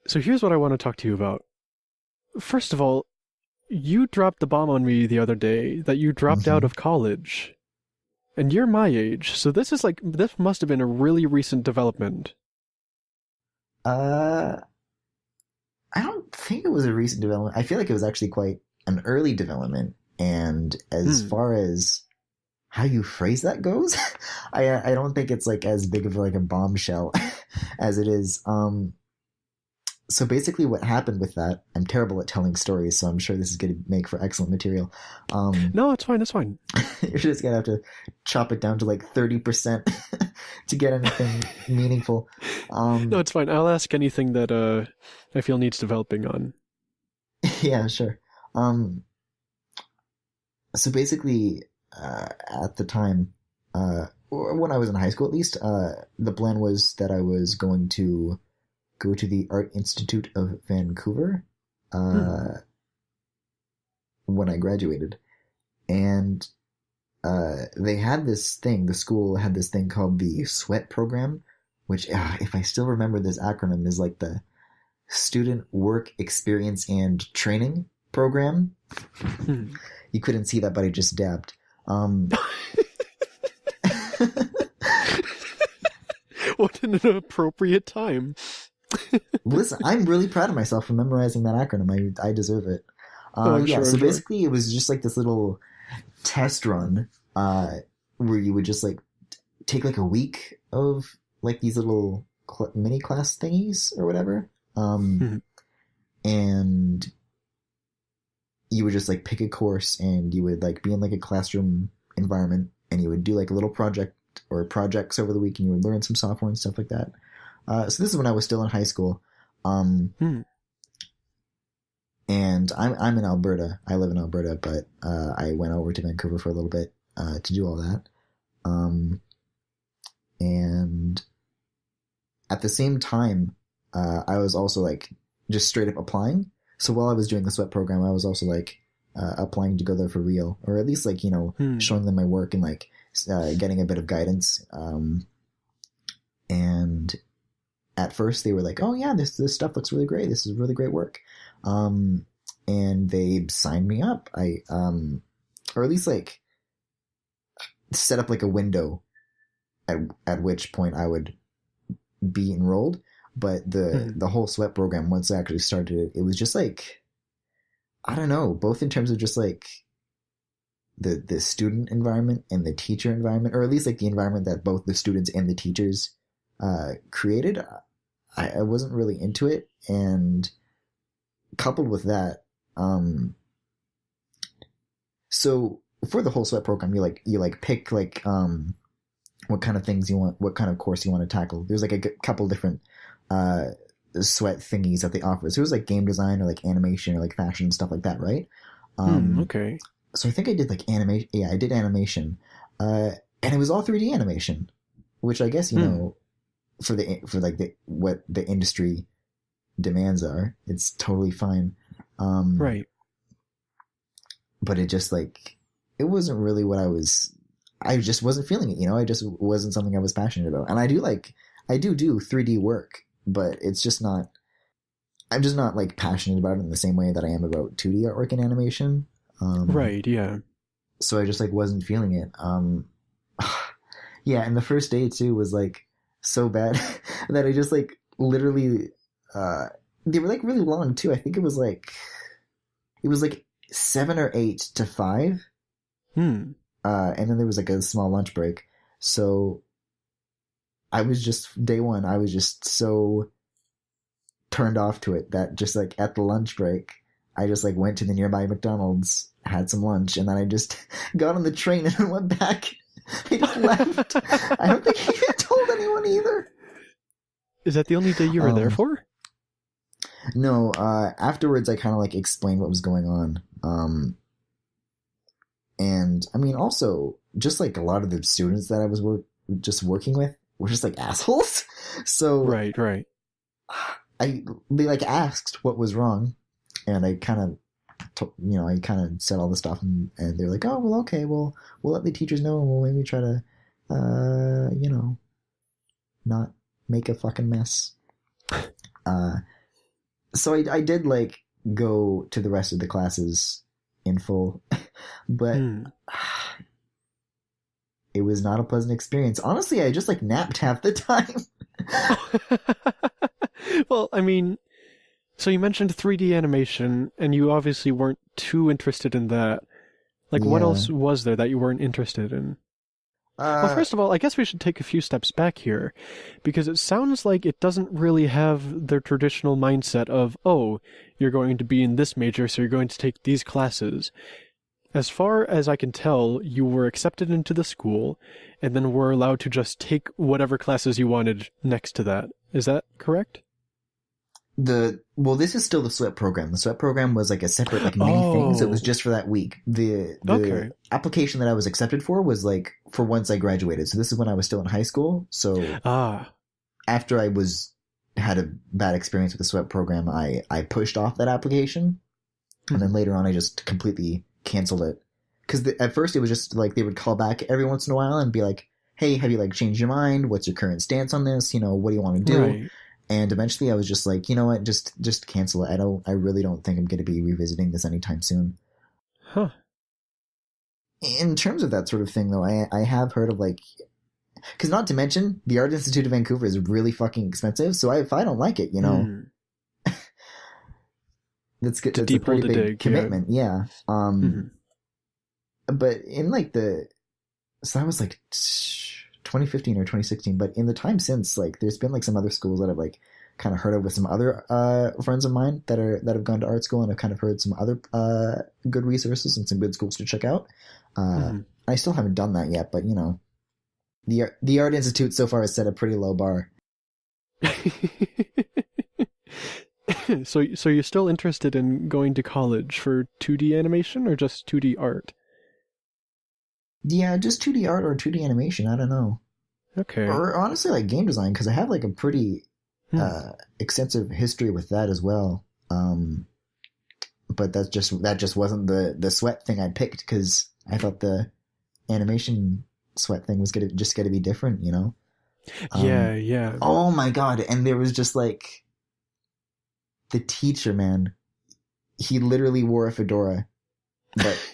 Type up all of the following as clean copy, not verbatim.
So here's what I want to talk to you about. First of all, you dropped the bomb on me the other day that you dropped out hmm of college. And you're my age, so this must have been a really recent development. Uh, I don't think it was a recent development. I feel like it was actually quite an early development. And as Hmm. far as how you phrase that goes, I don't think it's like as big of like a bombshell as it is. So basically what happened with that, I'm terrible at telling stories, so I'm sure this is going to make for excellent material. Um, No, it's fine, it's fine. you're just going to have to chop it down to like 30% to get anything meaningful. No, Um, it's fine. I'll ask anything that I feel needs developing on. yeah, sure. Um, so basically, at the time, or when I was in high school at least, the plan was that I was going to go to the Art Institute of Vancouver Hmm. uh, when I graduated. And they had this thing, the school had this thing called the SWET program, which, if I still remember this acronym, is like the Student Work Experience and Training Program. Hmm. You couldn't see that, but I just dabbed. Um, What an appropriate time. listen, I'm really proud of myself for memorizing that acronym. I deserve it. Oh, I'm Yeah, sure, so I'm sure. basically, it was just like this little test run where you would just like take like a week of like these little mini class thingies or whatever. Hmm. And you would just like pick a course and you would like be in like a classroom environment and you would do like a little project or projects over the week and you would learn some software and stuff like that. So this is when I was still in high school. Um, Hmm. and I'm in Alberta. I live in Alberta, but I went over to Vancouver for a little bit to do all that. Um, and at the same time, I was also like just straight up applying. So while I was doing the sweat program, I was also like applying to go there for real, or at least like Hmm. showing them my work and like getting a bit of guidance. And at first they were like, "Oh yeah, this stuff looks really great. This is really great work," um, and they signed me up. Or at least like set up like a window at which point I would be enrolled. But the Hmm. the whole sweat program, once I actually started it was just like, I don't know, both in terms of just like the student environment and the teacher environment, or at least like the environment that both the students and the teachers created. I wasn't really into it, and coupled with that, um, so for the whole sweat program, you pick like what kind of things you want, what kind of course you want to tackle. There's like a couple different uh, sweat thingies that they offer. So it was like game design or like animation or like fashion and stuff like that, right? Hmm. Um, Okay. so I think I did like animation. Yeah, I did animation, and it was all 3D animation, which I guess Hmm. for like the what the industry demands are, it's totally fine. Um, Right. but it just like it wasn't really what I was. I just wasn't feeling it. I just wasn't something I was passionate about. And I do 3D work, but it's just not. I'm just not like passionate about it in the same way that I am about 2D artwork and animation. Um, Right. Yeah. so I just like wasn't feeling it. Yeah, and the first day too was like so bad that I just like literally. Uh, they were like really long too. I think it was like 7 or 8 to 5, Hmm. and then there was like a small lunch break. So I was just day one. I was just so turned off to it that just like at the lunch break, I just like went to the nearby McDonald's, had some lunch, and then I just got on the train and went back. I just left. I don't think I told anyone either. Is that the only day you were there Um, for? no. Afterwards, I kind of like explained what was going on. And I mean, also just like a lot of the students that I was just working with were just like assholes. So Right. Right. they like asked what was wrong, and I kind of I kind of said all the stuff, and they're like, oh well, okay, well we'll let the teachers know, and we'll maybe try to not make a fucking mess. Uh, So I did like go to the rest of the classes in full, but it was not a pleasant experience. Honestly, I just like napped half the time. Well, I mean, so you mentioned 3D animation, and you obviously weren't too interested in that. Like, what Yeah. else was there that you weren't interested in? Well, first of all, I guess we should take a few steps back here, because it sounds like it doesn't really have the traditional mindset of, oh, you're going to be in this major, so you're going to take these classes. As far as I can tell, you were accepted into the school, and then were allowed to just take whatever classes you wanted next to that. Is that correct? This is still the sweat program. The sweat program was like a separate like mini things. It was just for that week. The Okay. application that I was accepted for was like for once I graduated. So this is when I was still in high school. So after I had a bad experience with the sweat program, I pushed off that application, and then later on I just completely canceled it. Because at first it was just like they would call back every once in a while and be like, "Hey, have you like changed your mind? What's your current stance on this? You know, what do you want to do?" Right. And eventually I was just like, you know what, just cancel it. I really don't think I'm going to be revisiting this anytime soon. Huh. In terms of that sort of thing, though, I have heard of like, because not to mention, the Art Institute of Vancouver is really fucking expensive. So if I don't like it, you know, that's good. It's a pretty big commitment. Yeah. But in like so that was like 2015 or 2016, but in the time since, like, there's been like some other schools that I've like kind of heard of with some other friends of mine that have gone to art school, and I've kind of heard some other good resources and some good schools to check out. I still haven't done that yet, but you know, the Art Institute so far has set a pretty low bar. So you're still interested in going to college for 2D animation or just 2D art? Yeah, just 2D art or 2D animation. I don't know. Okay. Or honestly, like game design, because I have like a pretty extensive history with that as well. But that just wasn't the sweat thing I picked, because I thought the animation sweat thing was gonna be different, you know? Yeah. Oh my god! And there was just like the teacher, man. He literally wore a fedora, but.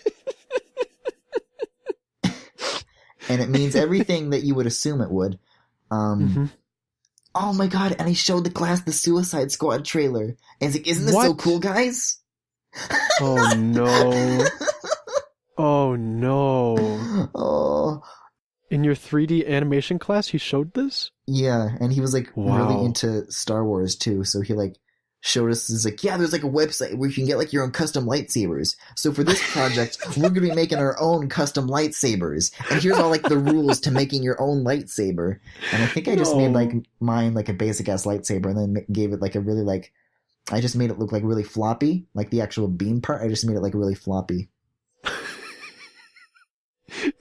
And it means everything that you would assume it would. Oh my god, and he showed the class the Suicide Squad trailer. And he's like, isn't this so cool, guys? Oh no. Oh no. Oh. In your 3D animation class, he showed this? Yeah, and he was like really into Star Wars too, so he like showed us, is like, yeah, there's like a website where you can get like your own custom lightsabers. So for this project, we're going to be making our own custom lightsabers. And here's all like the rules to making your own lightsaber. And I think I just made like mine like a basic ass lightsaber, and then gave it like a really like, I just made it look like really floppy, like the actual beam part. I just made it like really floppy.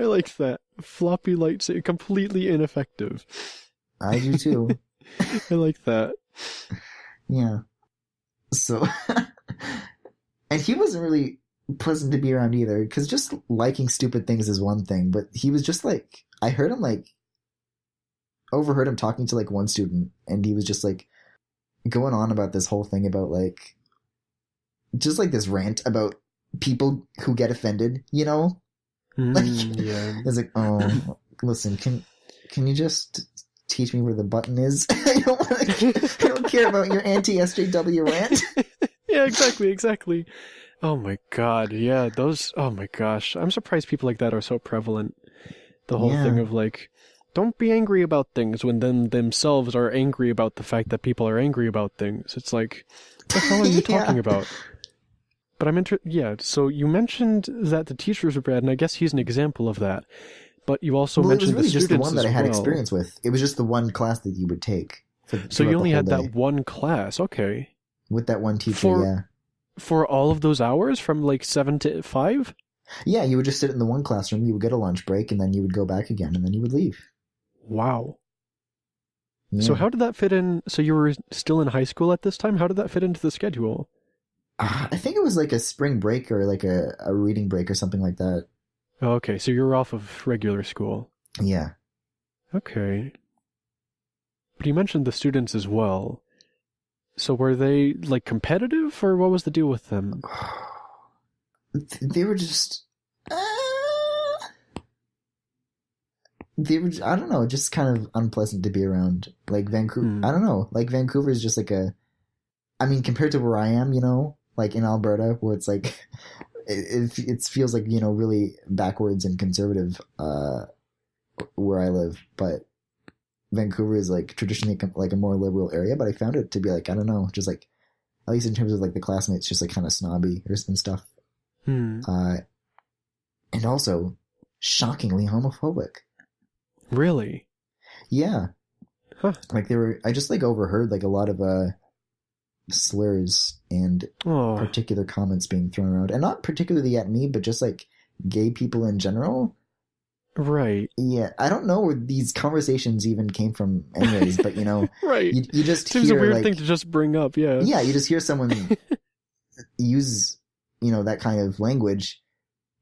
I like that. Floppy lightsaber, completely ineffective. I do too. I like that. Yeah. So, and he wasn't really pleasant to be around either, because just liking stupid things is one thing, but he was just like, I overheard him talking to like one student, and he was just like going on about this whole thing about like, just like this rant about people who get offended, you know? Like, it's like, oh, listen, can you just teach me where the button is? I don't care about your anti-SJW rant. Yeah, exactly. Oh my god, yeah, oh my gosh. I'm surprised people like that are so prevalent. The whole thing of like, don't be angry about things when them themselves are angry about the fact that people are angry about things. It's like, what the hell are you talking about? But I'm so you mentioned that the teachers were bad, and I guess he's an example of that. But you also mentioned the students as well. It was really just the one that I had experience with. It was just the one class that you would take. So you only had that one class, okay. With that one teacher, yeah. For all of those hours, from like 7 to 5? Yeah, you would just sit in the one classroom, you would get a lunch break, and then you would go back again, and then you would leave. Wow. Yeah. So how did that fit in? So you were still in high school at this time? How did that fit into the schedule? I think it was like a spring break or like a reading break or something like that. Oh, okay, so you were off of regular school. Yeah. Okay. But you mentioned the students as well. So were they like competitive, or what was the deal with them? They were just. They were, I don't know, just kind of unpleasant to be around. Like Vancouver, I don't know. Like Vancouver is just like I mean, compared to where I am, like in Alberta, where it's like, it feels like, really backwards and conservative, where I live. But Vancouver is like traditionally like a more liberal area, but I found it to be like, I don't know, just like, at least in terms of like the classmates, just like kind of snobby and stuff. And also shockingly homophobic. Really? Yeah. Huh. Like I just like overheard like a lot of slurs and particular comments being thrown around, and not particularly at me, but just like gay people in general. Right. Yeah, I don't know where these conversations even came from anyways, but right. You just seems hear, a weird like, thing to just bring up, yeah. Yeah, you just hear someone use, that kind of language,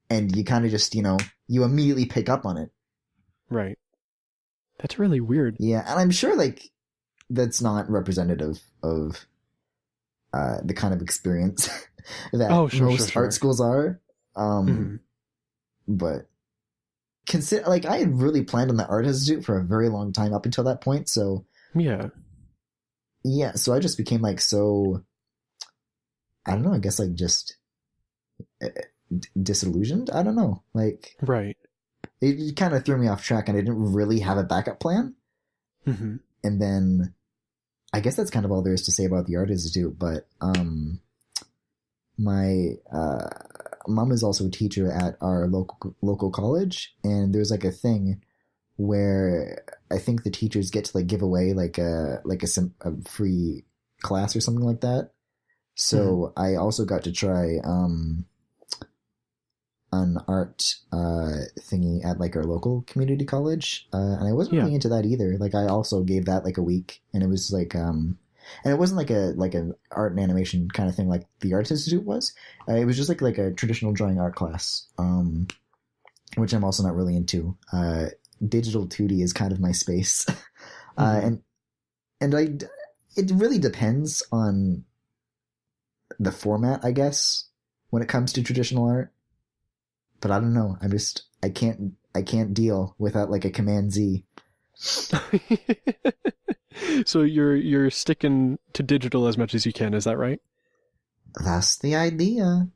and you kind of just, you immediately pick up on it. Right. That's really weird. Yeah, and I'm sure, like, that's not representative of the kind of experience that most art schools are. But like, I had really planned on the art institute for a very long time up until that point, so yeah, so I just became like so, I don't know, I guess like just disillusioned. I don't know, like, right. It kind of threw me off track, and I didn't really have a backup plan. And then I guess that's kind of all there is to say about the art institute. But my mom is also a teacher at our local college, and there's like a thing where I think the teachers get to like give away like a free class or something like that. So I also got to try an art thingy at like our local community college, and I wasn't really into that either. Like I also gave that like a week, and it was like and it wasn't like an art and animation kind of thing like the Art Institute was. It was just like a traditional drawing art class, which I'm also not really into. Digital 2D is kind of my space. And it really depends on the format, I guess, when it comes to traditional art. But I don't know. I can't deal without like a Command Z. So you're sticking to digital as much as you can, is that right? That's the idea.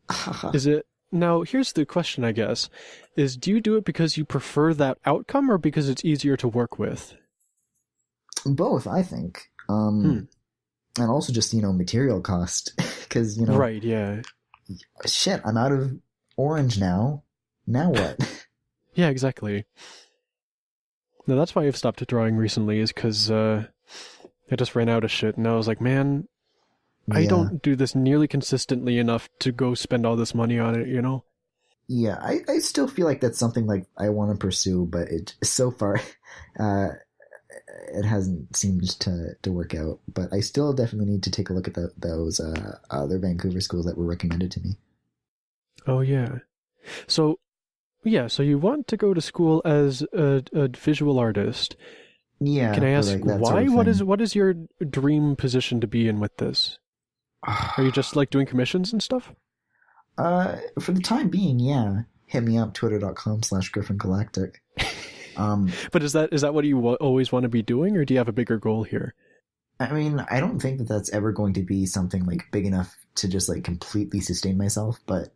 Is it? Now, here's the question, I guess. Do you do it because you prefer that outcome, or because it's easier to work with? Both, I think. And also just, material cost. Because, Right, yeah. Shit, I'm out of orange now. Now what? Yeah, exactly. No, that's why I've stopped drawing recently, is because I just ran out of shit, and I was like, man, I don't do this nearly consistently enough to go spend all this money on it, Yeah, I still feel like that's something like I want to pursue, but so far it hasn't seemed to work out. But I still definitely need to take a look at those other Vancouver schools that were recommended to me. Oh, yeah. So you want to go to school as a visual artist. Yeah. Can I ask like why? Sort of what is your dream position to be in with this? Are you just like doing commissions and stuff? For the time being, yeah. Hit me up, twitter.com/GriffinGalactic. But is that what you always want to be doing, or do you have a bigger goal here? I mean, I don't think that that's ever going to be something like big enough to just like completely sustain myself, but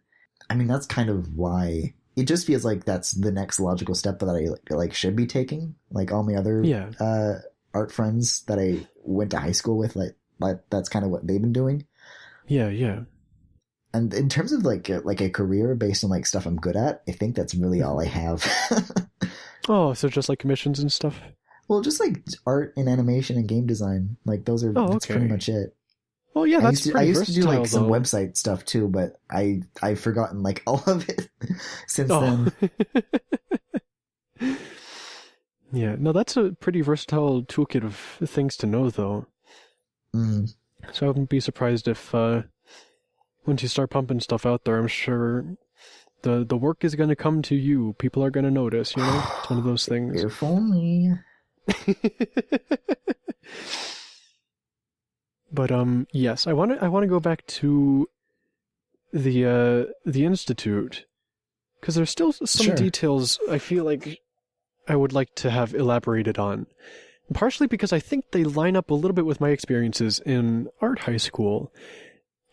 I mean, that's kind of why it just feels like that's the next logical step that I like should be taking. Like all my other art friends that I went to high school with, like that's kind of what they've been doing. Yeah. And in terms of like a career based on like stuff I'm good at, I think that's really all I have. Oh, so just like commissions and stuff? Well, just like art and animation and game design, like those are that's pretty much it. Well, yeah, that's I used to do like some website stuff too, but I've forgotten like all of it since then. Yeah, no, that's a pretty versatile toolkit of things to know, though. So I wouldn't be surprised if once you start pumping stuff out there, I'm sure the work is going to come to you. People are going to notice, It's one of those things. If only. But yes, I want to go back to the institute because there's still some Sure. details I feel like I would like to have elaborated on. Partially because I think they line up a little bit with my experiences in art high school.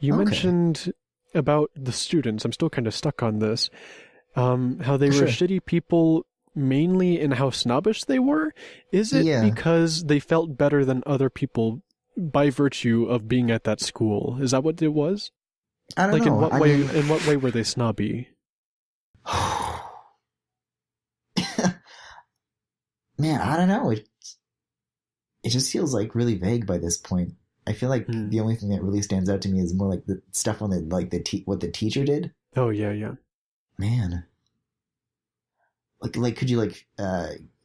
You Okay. mentioned about the students. I'm still kind of stuck on this. How they were Sure. shitty people mainly in how snobbish they were. Is it Yeah. because they felt better than other people by virtue of being at that school? Is that what it was? I don't Like in know. what I way mean, in what way were they snobby? man, I don't know. It just feels like really vague by this point. I feel like Hmm. the only thing that really stands out to me is more like the stuff on the like what the teacher did. Oh yeah, yeah. Man, like could you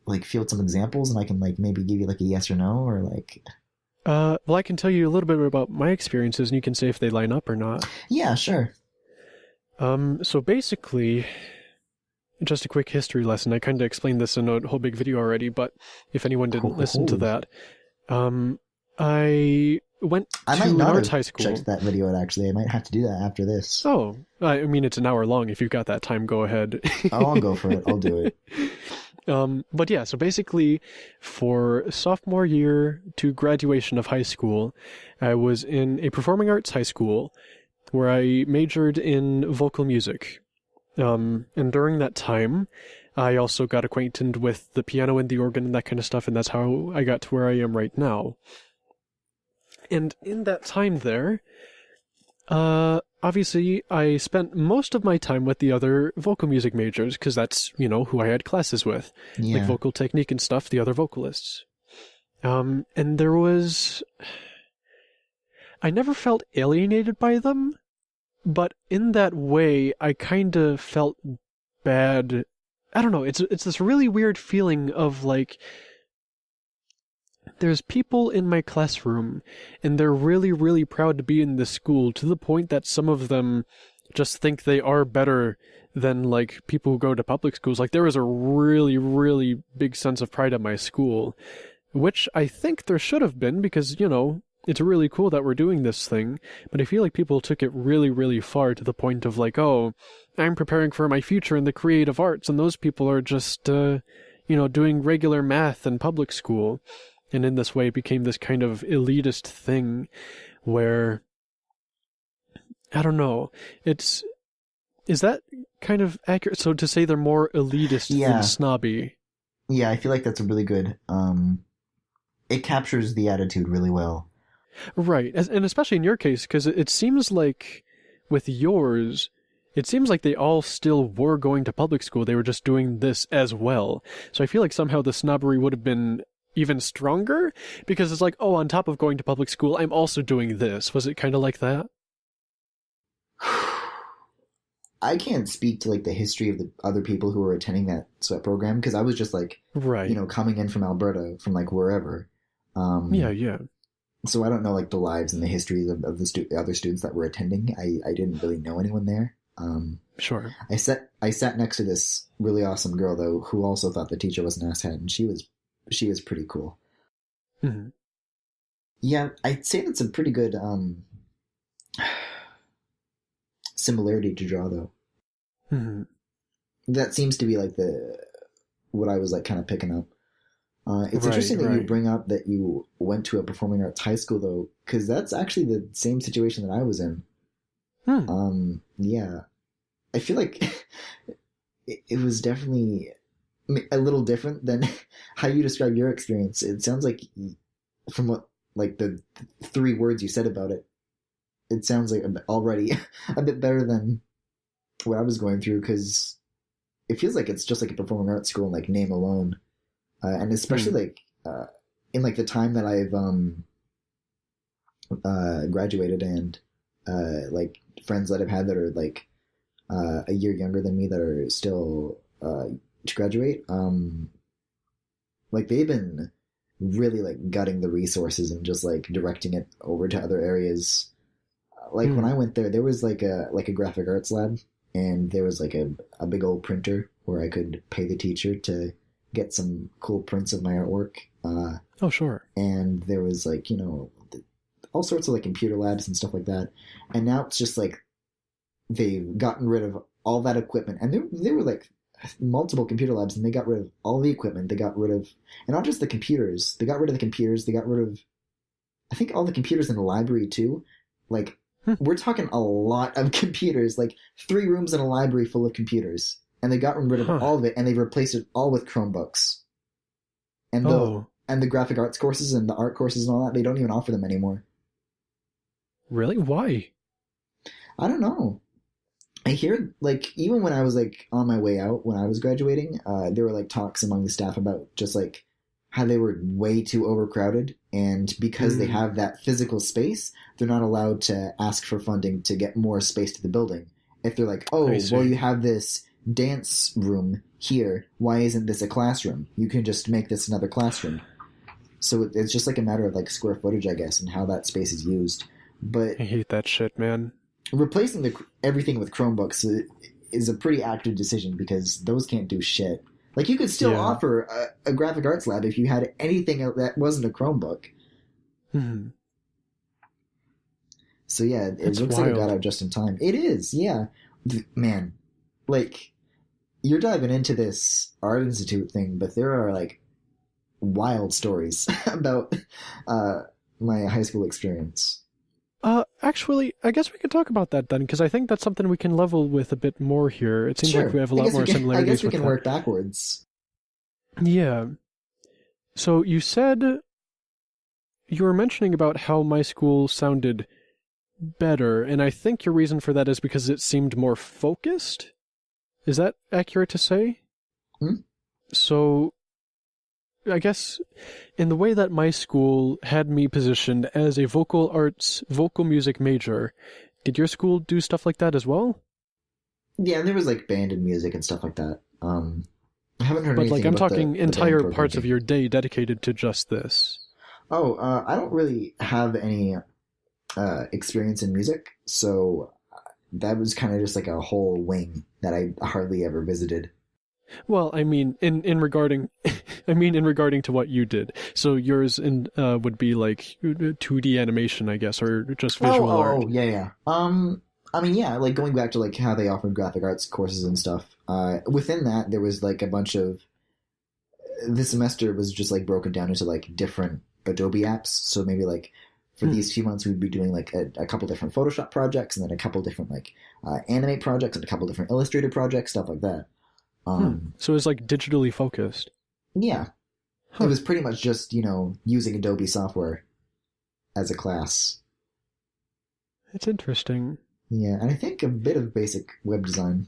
like field some examples and I can like maybe give you like a yes or no or like Well, I can tell you a little bit about my experiences, and you can say if they line up or not. yeah, sure. So basically, just a quick history lesson. I kind of explained this in a whole big video already, but if anyone Ho, didn't ho, listen to ho. that, I went I might to an not arts have high checked school. that video out actually. I might have to do that after this. Oh, I mean, it's an hour long. If you've got that time, go ahead. Oh, I'll go for it. I'll do it. But yeah, so basically, for sophomore year to graduation of high school, I was in a performing arts high school where I majored in vocal music. And during that time, I also got acquainted with the piano and the organ and that kind of stuff, and that's how I got to where I am right now. And in that time there, obviously, I spent most of my time with the other vocal music majors, because that's, who I had classes with, like Yeah. vocal technique and stuff, the other vocalists. And there was. I never felt alienated by them, but in that way, I kind of felt bad. I don't know, it's this really weird feeling of like, there's people in my classroom, and they're really, really proud to be in this school to the point that some of them just think they are better than like people who go to public schools. Like there was a really, really big sense of pride at my school, which I think there should have been because, it's really cool that we're doing this thing, but I feel like people took it really, really far to the point of like, oh, I'm preparing for my future in the creative arts, and those people are just, doing regular math in public school. And in this way, it became this kind of elitist thing where, I don't know, is that kind of accurate? So to say they're more elitist than Yeah. snobby. Yeah, I feel like that's a really good it captures the attitude really well. Right. And especially in your case, because it seems like with yours, it seems like they all still were going to public school. They were just doing this as well. So I feel like somehow the snobbery would have been even stronger because it's like, oh, on top of going to public school, I'm also doing this. Was it kind of like that? I can't speak to like the history of the other people who were attending that sweat program because I was just like, Right. coming in from Alberta, from like wherever. Yeah, Um, yeah. so I don't know like the lives and the histories of the other students that were attending. I didn't really know anyone there. Sure. I sat next to this really awesome girl though, who also thought the teacher was an asshat, and she was pretty cool. Hmm. Yeah, I'd say that's a pretty good similarity to draw though. Hmm. That seems to be like the what I was like kind of picking up. It's Right, interesting that you right. bring up that you went to a performing arts high school though, because that's actually the same situation that I was in. Hmm. Yeah, I feel like it was definitely a little different than how you describe your experience. It sounds like from what like the three words you said about it, it sounds like already a bit better than what I was going through because it feels like it's just like a performing arts school in like name alone, and especially Hmm. like in like the time that I've graduated and like friends that I've had that are like a year younger than me that are still to graduate. Like they've been really like gutting the resources and just like directing it over to other areas. Like when Hmm. I went there, there was like a graphic arts lab, and there was like a big old printer where I could pay the teacher to get some cool prints of my artwork. Oh, sure. And there was like all sorts of like computer labs and stuff like that. And now it's just like they've gotten rid of all that equipment, and there were like multiple computer labs, and they got rid of all the equipment. They got rid of, and not just the computers. They got rid of the computers. They got rid of, I think, all the computers in the library too. Like, we're talking a lot of computers, like 3 rooms in a library full of computers, and they got rid of all of it, and they replaced it all with Chromebooks. And the graphic arts courses and the art courses and all that, they don't even offer them anymore. Really? Why? I don't know. I hear, like, even when I was, like, on my way out, when I was graduating, there were, like, talks among the staff about just, like, how they were way too overcrowded, and because they have that physical space, they're not allowed to ask for funding to get more space to the building. If they're like, oh, well, you have this dance room here, why isn't this a classroom? You can just make this another classroom. So it's just, like, a matter of, like, square footage, I guess, and how that space is used. But I hate that shit, man. Replacing everything with Chromebooks is a pretty active decision, because those can't do shit. Like, you could still offer a graphic arts lab if you had anything that wasn't a Chromebook. Mm-hmm. So yeah, it looks like it got out just in time. It is, yeah. Man, like, you're diving into this Art Institute thing, but there are, like, wild stories about my high school experience. Actually, I guess we could talk about that then, because I think that's something we can level with a bit more here. It seems like we have a lot more similarities. I guess we can work backwards. Yeah. So you said you were mentioning about how my school sounded better, and I think your reason for that is because it seemed more focused? Is that accurate to say? So I guess in the way that my school had me positioned as a vocal arts, vocal music major, did your school do stuff like that as well? Yeah, and there was like band and music and stuff like that. I haven't heard anything about But like, I'm talking the entire parts of your day dedicated to just this. Oh, I don't really have any experience in music, so that was kind of just like a whole wing that I hardly ever visited. Well, I mean, in regarding to what you did. So yours would be like 2D animation, I guess, or just visual art. Oh, yeah. I mean, yeah, like going back to like how they offered graphic arts courses and stuff. Within that, there was like a bunch of. This semester was just like broken down into like different Adobe apps. So maybe like for these few months, we'd be doing like a couple different Photoshop projects, and then a couple different like Animate projects, and a couple different Illustrator projects, stuff like that. So it was like digitally focused. Yeah. It was pretty much just, using Adobe software as a class. It's interesting. Yeah, and I think a bit of basic web design.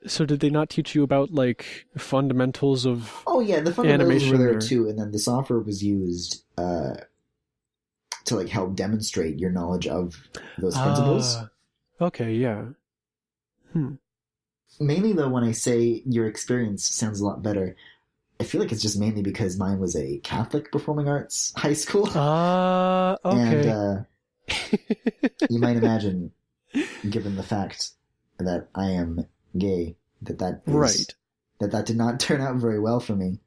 So did they not teach you about, like, fundamentals of Oh, yeah, the fundamentals were there too, and then the software was used to, like, help demonstrate your knowledge of those principles. Okay, yeah. Mainly, though, when I say your experience sounds a lot better, I feel like it's just mainly because mine was a Catholic performing arts high school. Okay. And you might imagine, given the fact that I am gay, that did not turn out very well for me.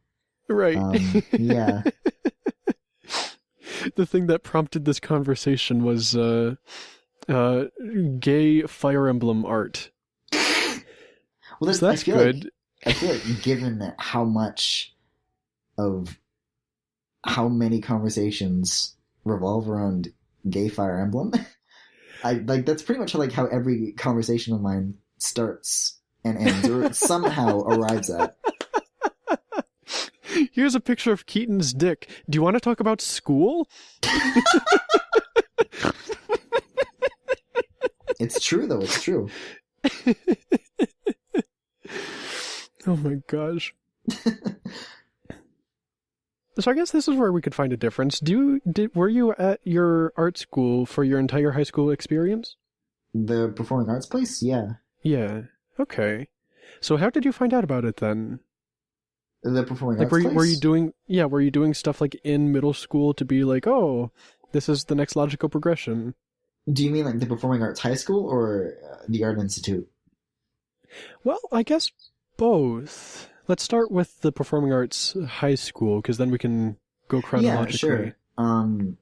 Right. Yeah. The thing that prompted this conversation was gay Fire Emblem art. Well, so that's good. I feel like given how many conversations revolve around gay Fire Emblem, that's pretty much like how every conversation of mine starts and ends, or somehow arrives at. Here's a picture of Keaton's dick. Do you want to talk about school? It's true, though. It's true. Oh my gosh. So I guess this is where we could find a difference. Were you at your art school for your entire high school experience? The performing arts place? Yeah. Yeah. Okay. So how did you find out about it then? The performing arts place? Were you doing stuff like in middle school to be like, oh, this is the next logical progression? Do you mean like the performing arts high school or the Art Institute? Well, I guess both. Let's start with the performing arts high school, because then we can go chronologically. Yeah, sure.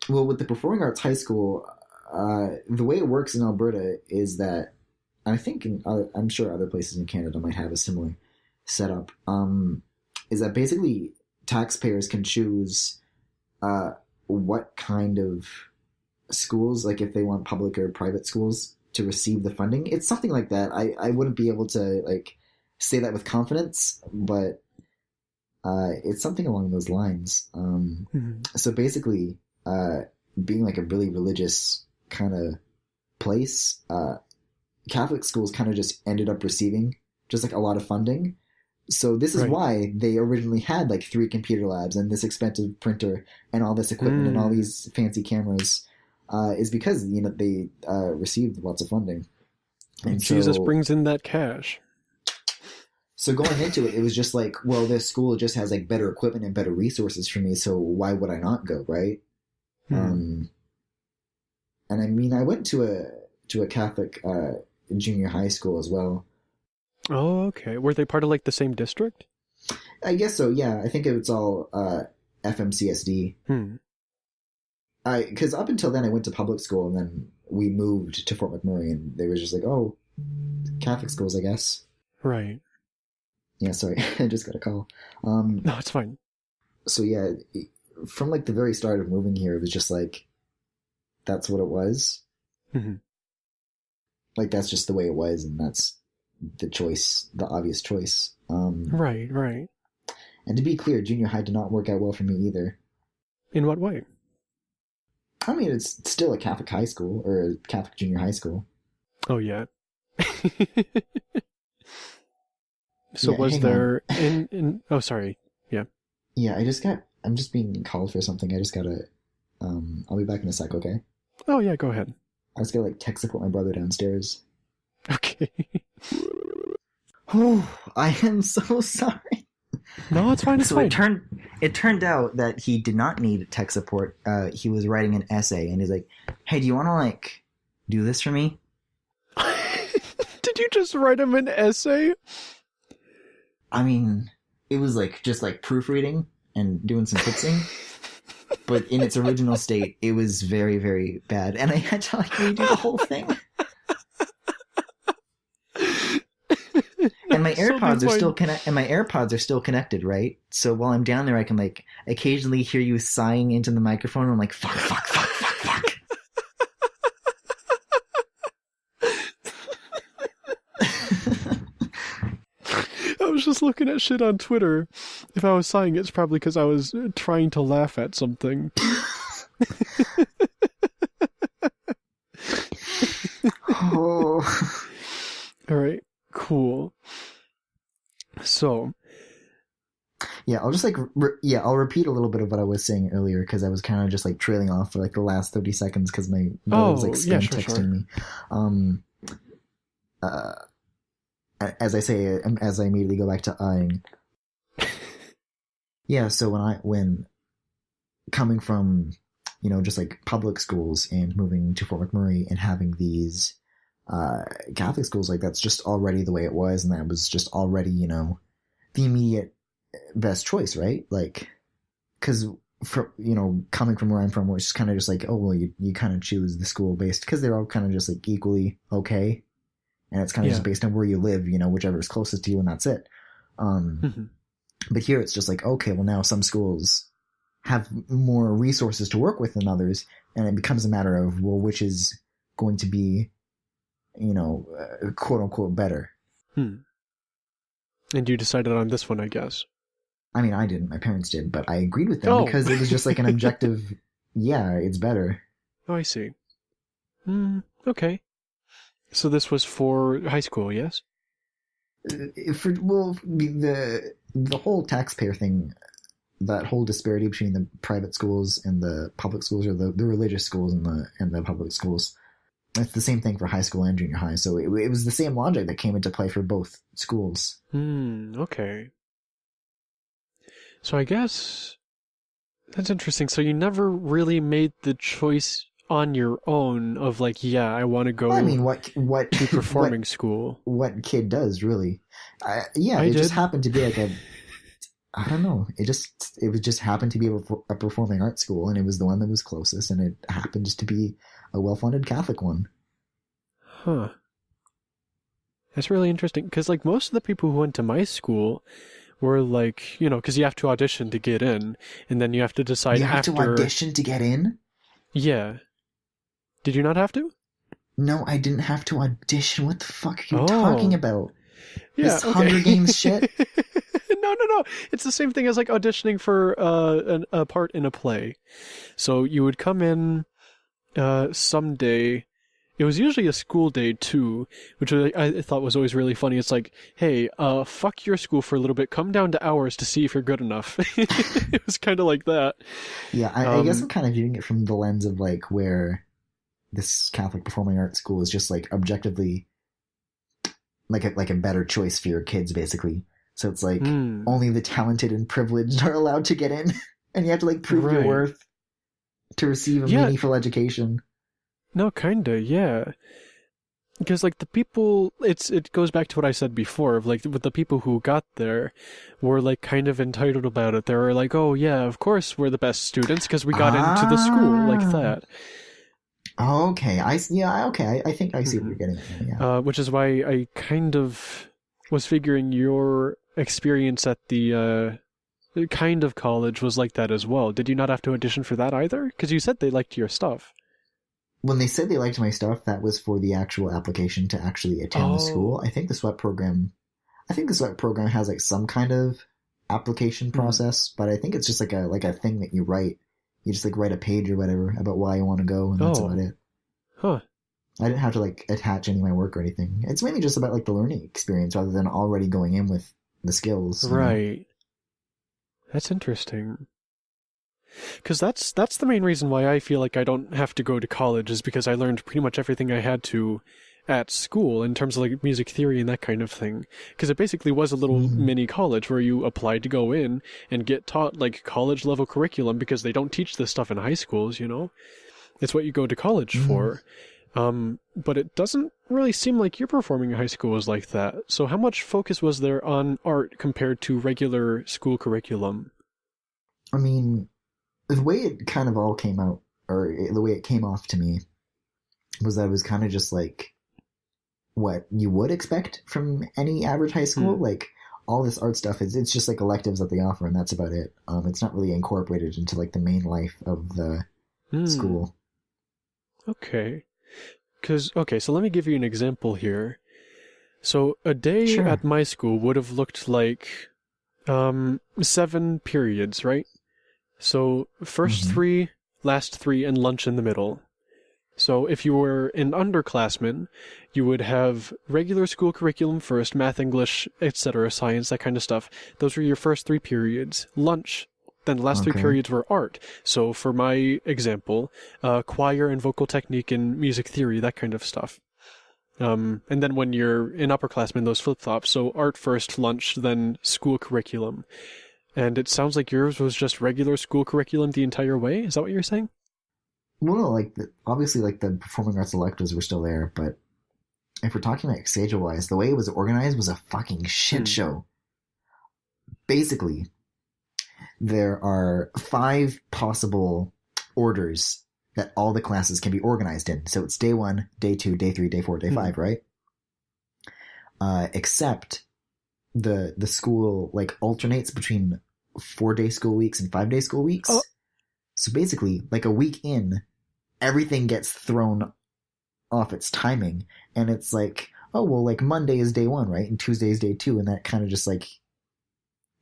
Well, with the performing arts high school, the way it works in Alberta is that I think I'm sure other places in Canada might have a similar setup. Is that basically taxpayers can choose what kind of schools, like if they want public or private schools to receive the funding. It's something like that. I wouldn't be able to like say that with confidence, but it's something along those lines. So basically, being like a really religious kind of place, Catholic schools kind of just ended up receiving just like a lot of funding. So this is why they originally had like 3 computer labs and this expensive printer and all this equipment and all these fancy cameras, is because, you know, they received lots of funding. And Jesus brings in that cash. So going into it, it was just like, well, this school just has like better equipment and better resources for me, so why would I not go, right? And I mean, I went to a Catholic junior high school as well. Oh, okay. Were they part of like the same district? I guess so. Yeah, I think it's all FMCSD. Because up until then, I went to public school, and then we moved to Fort McMurray, and they were just like, "Oh, Catholic schools, I guess." Right. Yeah. Sorry, I just got a call. No, it's fine. So yeah, from like the very start of moving here, it was just like, that's what it was. Like that's just the way it was, and that's the choice, the obvious choice. Right. And to be clear, junior high did not work out well for me either. In what way? I mean, it's still a Catholic high school, or a Catholic junior high school. Oh, yeah. So Yeah, was there in oh, sorry. Yeah. Yeah, I'm just being called for something. I just gotta, I'll be back in a sec, okay? Oh, yeah, go ahead. I just gotta like tech support my brother downstairs. Okay. Oh, I am so sorry. No, it's fine. It's fine. It turned out that he did not need tech support. He was writing an essay, and he's like, "Hey, do you want to like do this for me?" Did you just write him an essay? I mean, it was like just like proofreading and doing some fixing, but in its original state, it was very, very bad, and I had to like redo the whole thing. And my AirPods are still connected, right? So while I'm down there, I can like occasionally hear you sighing into the microphone. And I'm like, fuck. I was just looking at shit on Twitter. If I was sighing, it's probably because I was trying to laugh at something. Oh. All right, cool. So, yeah, I'll just like I'll repeat a little bit of what I was saying earlier because I was kind of just like trailing off for like the last 30 seconds because my brother was like spam texting me. As I say, as I immediately go back to eyeing. Yeah, so when coming from, you know, just like public schools and moving to Fort McMurray and having these Catholic schools, like that's just already the way it was, and that was just already, you know, the immediate best choice, right? Like, because for, you know, coming from where I'm from, where it's kind of just like, oh well, you kind of choose the school based because they're all kind of just like equally okay, and it's kind of just based on where you live, you know, whichever is closest to you, and that's it. But here it's just like, okay, well now some schools have more resources to work with than others, and it becomes a matter of, well, which is going to be, you know, quote unquote better. And you decided on this one, I guess. I mean, I didn't. My parents did, but I agreed with them because it was just like an objective, yeah, it's better. Oh, I see. Okay. So this was for high school, yes? The whole taxpayer thing, that whole disparity between the private schools and the public schools, or the religious schools and the public schools, it's the same thing for high school and junior high. So it was the same logic that came into play for both schools. Okay. So I guess that's interesting. So you never really made the choice on your own of like, yeah, I want to go. I mean, what to performing school? What kid does really? It just happened to be like I don't know. It was just happened to be a performing arts school, and it was the one that was closest, and it happened just to be a well-funded Catholic one. Huh. That's really interesting, because like most of the people who went to my school were like, you know, because you have to audition to get in, and then you have to decide You have after. to audition to get in? Yeah. Did you not have to? No, I didn't have to audition. What the fuck are you Oh. talking about? Yeah, This okay. Hunger Games shit? No. It's the same thing as like auditioning for a part in a play. So you would come in someday. It was usually a school day too, which I thought was always really funny. It's like, hey, fuck your school for a little bit. Come down to ours to see if you're good enough. It was kind of like that. Yeah, I guess I'm kind of viewing it from the lens of like where this Catholic performing arts school is just like objectively like a better choice for your kids, basically. So it's like only the talented and privileged are allowed to get in, and you have to like prove your worth to receive a meaningful education. No, kinda, yeah. Because like the people, it goes back to what I said before of like with the people who got there were like kind of entitled about it. They were like, oh yeah, of course we're the best students because we got into the school like that. Okay, I think I see what you're getting at. Yeah. Which is why I kind of was figuring your experience at the kind of college was like that as well. Did you not have to audition for that either? Because you said they liked your stuff. When they said they liked my stuff, that was for the actual application to actually attend the school. I think the SWEP program has like some kind of application process, but I think it's just like a thing that you write. You just like write a page or whatever about why you want to go, and that's about it. Huh. I didn't have to like attach any of my work or anything. It's mainly just about like the learning experience rather than already going in with the skills. Right. That's interesting. Because that's the main reason why I feel like I don't have to go to college is because I learned pretty much everything I had to at school in terms of like music theory and that kind of thing. Because it basically was a little mini college where you applied to go in and get taught like college level curriculum because they don't teach this stuff in high schools, you know? It's what you go to college for. But it doesn't really seem like your performing in high school was like that. So how much focus was there on art compared to regular school curriculum? I mean, the way it kind of all came out, or the way it came off to me, was that it was kind of just like what you would expect from any average high school. Like all this art stuff it's just like electives that they offer, and that's about it. It's not really incorporated into like the main life of the school. Okay. So let me give you an example here. So a day at my school would have looked like 7 periods, right? So first 3, last 3, and lunch in the middle. So if you were an underclassman, you would have regular school curriculum first, math, English, etc., science, that kind of stuff. Those were your first 3 periods. Lunch. Then the last 3 periods were art. So for my example, choir and vocal technique and music theory, that kind of stuff. And then when you're an upperclassman, those flip-flops. So art first, lunch, then school curriculum. And it sounds like yours was just regular school curriculum the entire way? Is that what you're saying? Well, no, like, obviously, like, the performing arts electives were still there, but if we're talking like schedule-wise, the way it was organized was a fucking shit show. Basically, there are 5 possible orders that all the classes can be organized in. So it's day 1, day 2, day 3, day 4, day 5, right? Except the school like alternates between 4-day school weeks and 5-day school weeks. So basically, like a week in, everything gets thrown off its timing, and it's like, oh well, like Monday is day 1, right, and Tuesday is day 2, and that kind of just like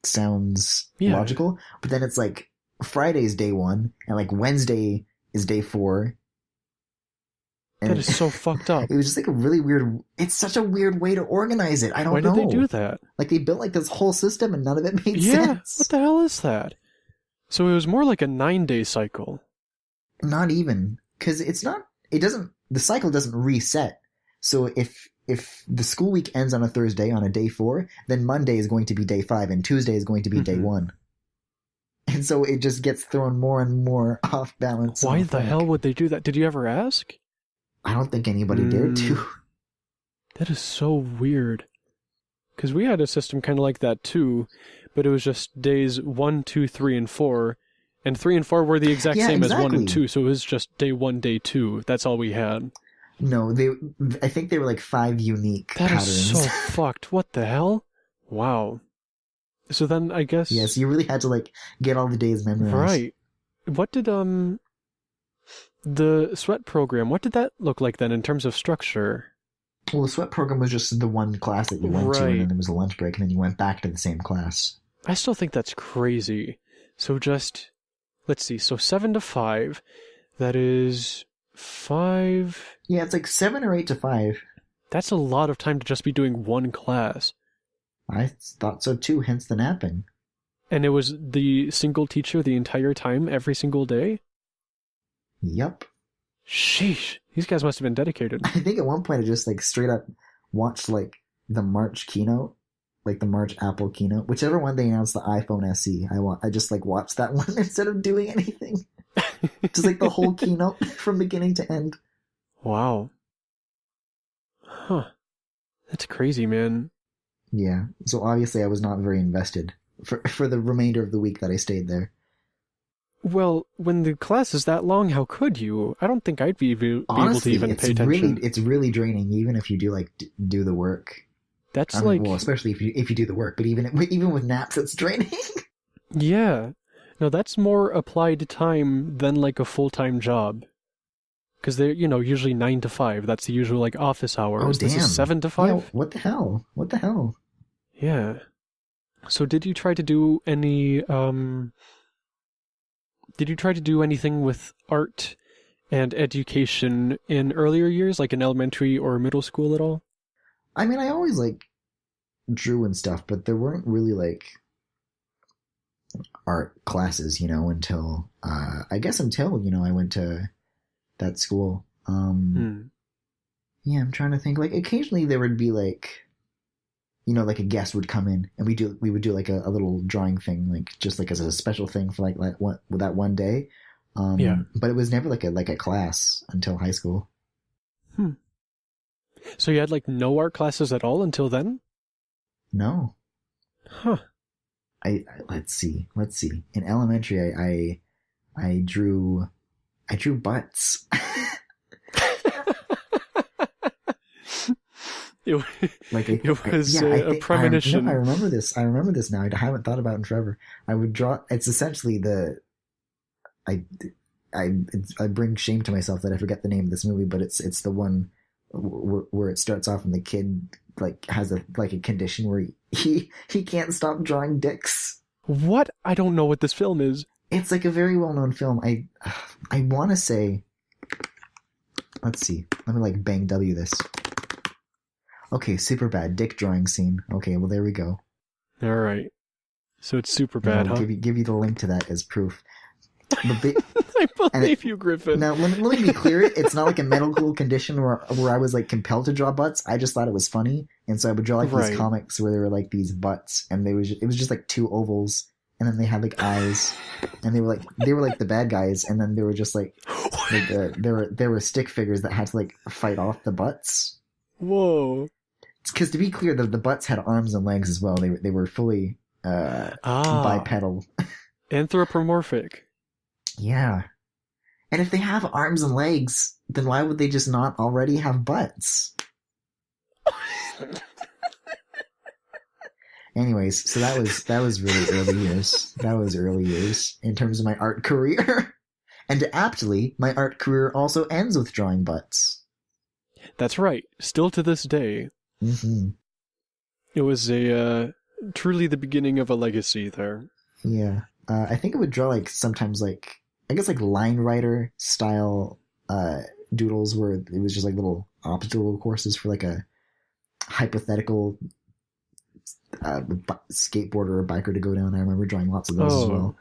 sounds logical. But then it's like Friday is day 1, and like Wednesday is day 4. And that is so fucked up. It was just like a really weird. It's such a weird way to organize it. I don't know. Why did they do that? Like they built like this whole system, and none of it made sense. Yeah, what the hell is that? So it was more like a 9-day cycle. Not even, because it's not. It doesn't. The cycle doesn't reset. So if the school week ends on a Thursday on a day 4, then Monday is going to be day 5, and Tuesday is going to be day 1. And so it just gets thrown more and more off balance. Why the hell would they do that? Did you ever ask? I don't think anybody dared to. That is so weird. Because we had a system kind of like that too, but it was just days 1, 2, 3, and 4. And 3 and 4 were the exact Yeah, same as 1 exactly. and 2, so it was just day 1, day 2. That's all we had. No, I think they were like 5 unique patterns. That is so fucked. What the hell? Wow. So then I guess... Yeah, so you really had to like get all the days memorized. Right. What did, the sweat program, what did that look like then in terms of structure? Well, the sweat program was just the one class that you went to, and then there was a lunch break, and then you went back to the same class. I still think that's crazy. So just, let's see, so 7 to 5, that is 5... Yeah, it's like 7 or 8 to 5. That's a lot of time to just be doing one class. I thought so too, hence the napping. And it was the single teacher the entire time, every single day? Yep. Sheesh. These guys must have been dedicated. I think at one point I just like straight up watched like the March keynote, like the March Apple keynote, whichever one they announced the iPhone SE. I just like watched that one instead of doing anything. Just like the whole keynote from beginning to end. Wow. Huh. That's crazy, man. Yeah. So obviously I was not very invested for the remainder of the week that I stayed there. Well, when the class is that long, how could you? I don't think I'd be able to even pay attention. It's really draining, even if you do like do the work. That's well, especially if you do the work. But even with naps, it's draining. Yeah, no, that's more applied time than like a full-time job. Because they're usually 9 to 5. That's the usual like office hours. Oh, damn. This is 7 to 5. Yeah, what the hell? What the hell? Yeah. So did you try to do any Did you try to do anything with art and education in earlier years, like in elementary or middle school at all? I mean, I always like drew and stuff, but there weren't really like art classes, until I guess until I went to that school. Yeah, I'm trying to think. Like occasionally there would be like, like a guest would come in, and we would do like a little drawing thing, like just like as a special thing for like that one day. Yeah. But it was never like a class until high school. So you had like no art classes at all until then? No. Huh. Let's see. In elementary, I drew butts. It was a premonition. I remember this. I remember this now. I haven't thought about it in forever. I would draw. It's essentially I bring shame to myself that I forget the name of this movie, but it's the one where it starts off and the kid like has a condition where he can't stop drawing dicks. What? I don't know what this film is. It's like a very well known film. I want to say. Let's see. Let me like bang W this. Okay, super bad dick drawing scene. Okay, well there we go. All right. So it's super bad, huh? Give you the link to that as proof. I believe you, Griffin. Now let me be clear. It's not like a medical condition where I was like compelled to draw butts. I just thought it was funny, and so I would draw like these comics where there were like these butts, and it was just like two ovals, and then they had like eyes, and they were like the bad guys, and then they were just like there were stick figures that had to like fight off the butts. Whoa. Because to be clear, the butts had arms and legs as well. They were fully bipedal. Anthropomorphic. Yeah. And if they have arms and legs, then why would they just not already have butts? Anyways, so that was really early years. That was early years in terms of my art career. And aptly, my art career also ends with drawing butts. That's right. Still to this day. Mm-hmm. It was truly the beginning of a legacy there. Yeah. I think I would draw like sometimes like I guess like line writer style doodles where it was just like little obstacle courses for like a hypothetical skateboarder or biker to go down. I remember drawing lots of those as well.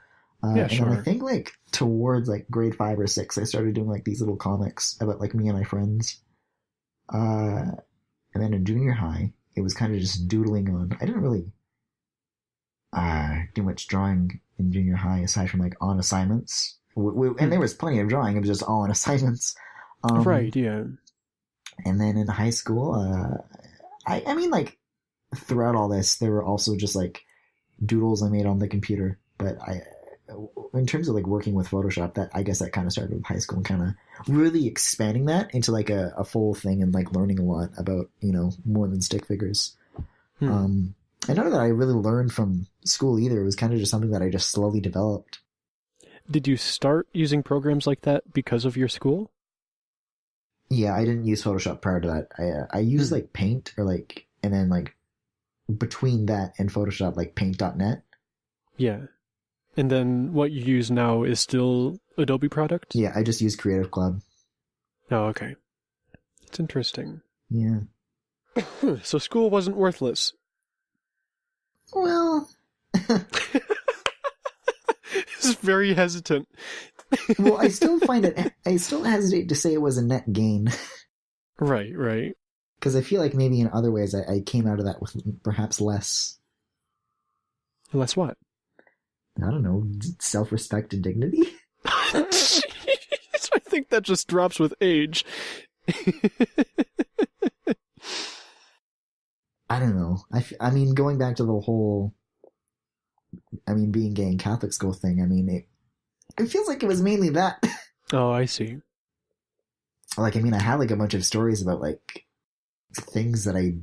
Yeah, sure. And then I think like towards like grade 5 or 6, I started doing like these little comics about like me and my friends. And then in junior high, it was kind of just doodling on. I didn't really do much drawing in junior high aside from like on assignments. And there was plenty of drawing. It was just all on assignments. Right, yeah. And then in high school, I mean, like throughout all this, there were also just like doodles I made on the computer. But in terms of like working with Photoshop, that I guess that kind of started with high school and kind of really expanding that into like a full thing and like learning a lot about, more than stick figures. And none of that I really learned from school either. It was kind of just something that I just slowly developed. Did you start using programs like that because of your school? Yeah, I didn't use Photoshop prior to that. I used like Paint and then like between that and Photoshop, like Paint.net. Yeah. And then what you use now is still Adobe product? Yeah, I just use Creative Cloud. Oh, okay. It's interesting. Yeah. So school wasn't worthless. Well... It's very hesitant. Well, I still hesitate to say it was a net gain. Right. Because I feel like maybe in other ways I came out of that with perhaps less... Less what? I don't know, self-respect and dignity? Jeez, I think that just drops with age. I don't know. I mean, going back to the whole... being gay in Catholic school thing, it feels like it was mainly that. Oh, I see. I had like a bunch of stories about like things that I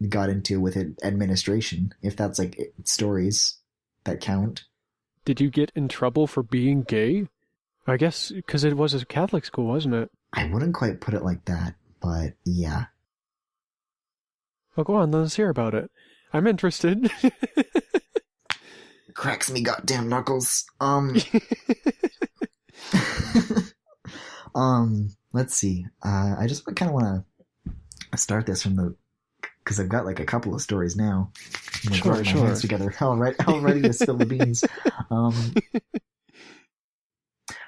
got into with administration, if that's like stories that count. Did you get in trouble for being gay? I guess because it was a Catholic school, wasn't it? I wouldn't quite put it like that, but yeah. Well, go on, let's hear about it. I'm interested. Cracks me goddamn knuckles. Let's see. I just kind of want to start this from because I've got like a couple of stories now. I'm gonna rub my hands together. All ready to spill the beans.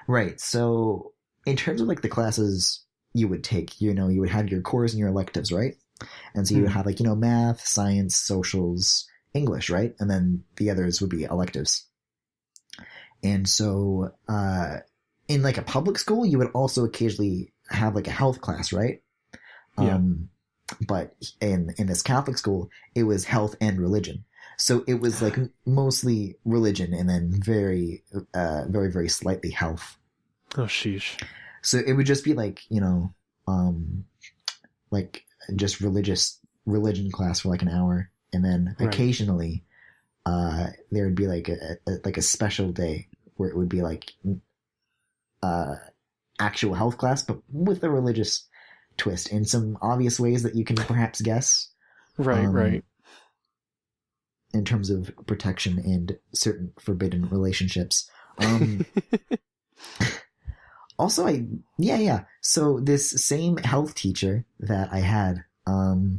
Right. So in terms of like the classes you would take, you would have your cores and your electives, right? And so you would have like, math, science, socials, English, right? And then the others would be electives. And so, in like a public school, you would also occasionally have like a health class, right? Yeah. But in this Catholic school, it was health and religion. So it was like mostly religion and then very, very, very slightly health. Oh, sheesh. So it would just be like, like just religion class for like an hour. And then occasionally, there would be like a special day where it would be like, actual health class, but with a religious twist in some obvious ways that you can perhaps guess. Right. In terms of protection and certain forbidden relationships. Also, so this same health teacher that I had, or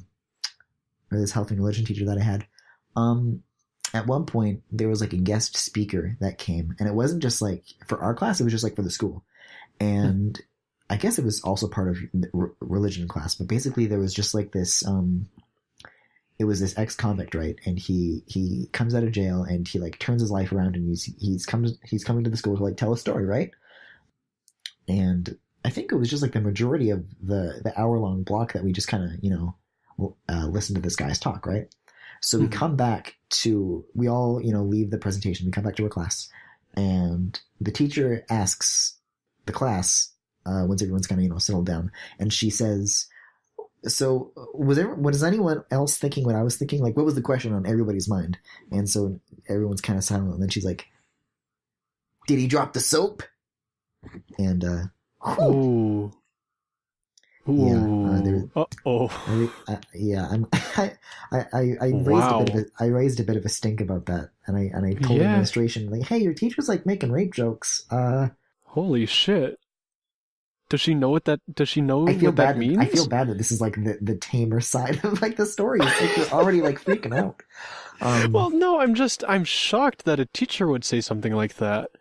this health and religion teacher that I had, at one point there was like a guest speaker that came, and it wasn't just like for our class, it was just like for the school. And I guess it was also part of the religion class, but basically there was just like this, it was this ex-convict, right? And he comes out of jail and he like turns his life around, and he's coming to the school to like tell a story, right? And I think it was just like the majority of the hour-long block that we just kind of, listen to this guy's talk, right? So we come back we all, leave the presentation, we come back to our class, and the teacher asks the class, once everyone's kind of, settled down, and she says, so was anyone else thinking what I was thinking? Like, what was the question on everybody's mind? And so everyone's kind of silent, and then she's like, did he drop the soap? And, Ooh. Yeah. I raised a bit of a stink about that, and I told the administration, like, hey, your teacher's like making rape jokes. Holy shit. Does she know what that means? I feel bad that this is like the tamer side of like the story. It's like you're already like freaking out. Well, no, I'm shocked that a teacher would say something like that.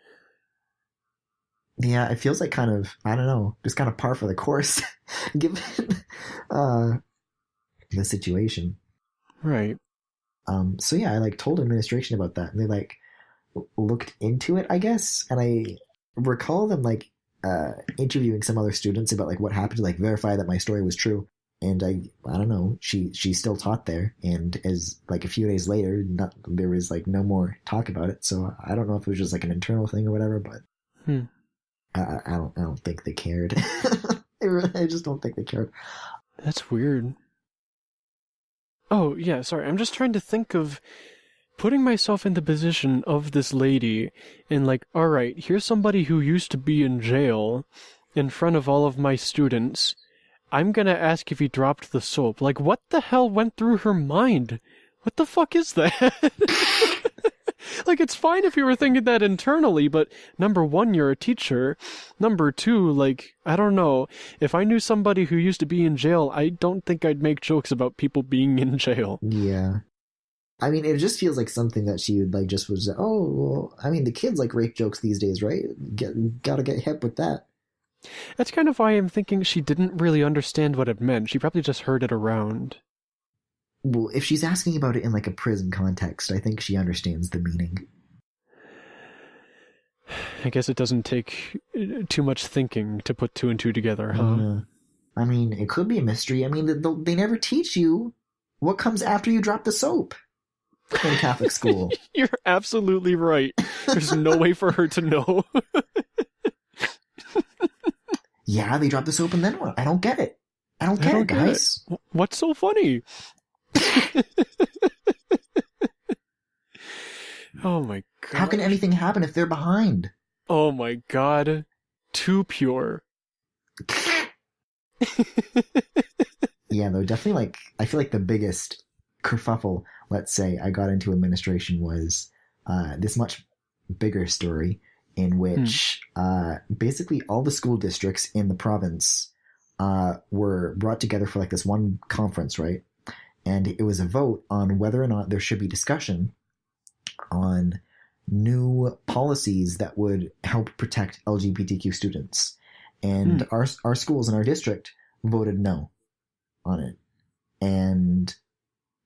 Yeah, it feels like kind of, I don't know, just kind of par for the course, given the situation. Right. So yeah, I like told administration about that, and they like looked into it, I guess, and I recall them like interviewing some other students about like what happened to like verify that my story was true. and I don't know, she still taught there, and as like a few days later, there was like no more talk about it. So I don't know if it was just like an internal thing or whatever, but I don't think they cared. I just don't think they cared. That's weird. Oh yeah, sorry. I'm just trying to think of putting myself in the position of this lady, and like, all right, here's somebody who used to be in jail in front of all of my students. I'm gonna ask if he dropped the soap. Like, what the hell went through her mind? What the fuck is that? Like, it's fine if you were thinking that internally, but number one, you're a teacher. Number two, like, I don't know. If I knew somebody who used to be in jail, I don't think I'd make jokes about people being in jail. Yeah. I mean, it just feels like something that she would like just was, oh, well, I mean, the kids like rape jokes these days, right? Gotta get hip with that. That's kind of why I'm thinking she didn't really understand what it meant. She probably just heard it around. Well, if she's asking about it in like a prison context, I think she understands the meaning. I guess it doesn't take too much thinking to put two and two together, huh? I mean, it could be a mystery. I mean, they never teach you what comes after you drop the soap in Catholic school. You're absolutely right. There's no way for her to know. Yeah, they drop the soap and then what? I don't get it. I don't get it, guys. What's so funny? Oh my god. How can anything happen if they're behind? Oh my god. Too pure. Yeah, though, definitely, like, I feel like the biggest kerfuffle, let's say, I got into administration was this much bigger story in which basically all the school districts in the province were brought together for like this one conference, right? And it was a vote on whether or not there should be discussion on new policies that would help protect LGBTQ students. And our schools in our district voted no on it. And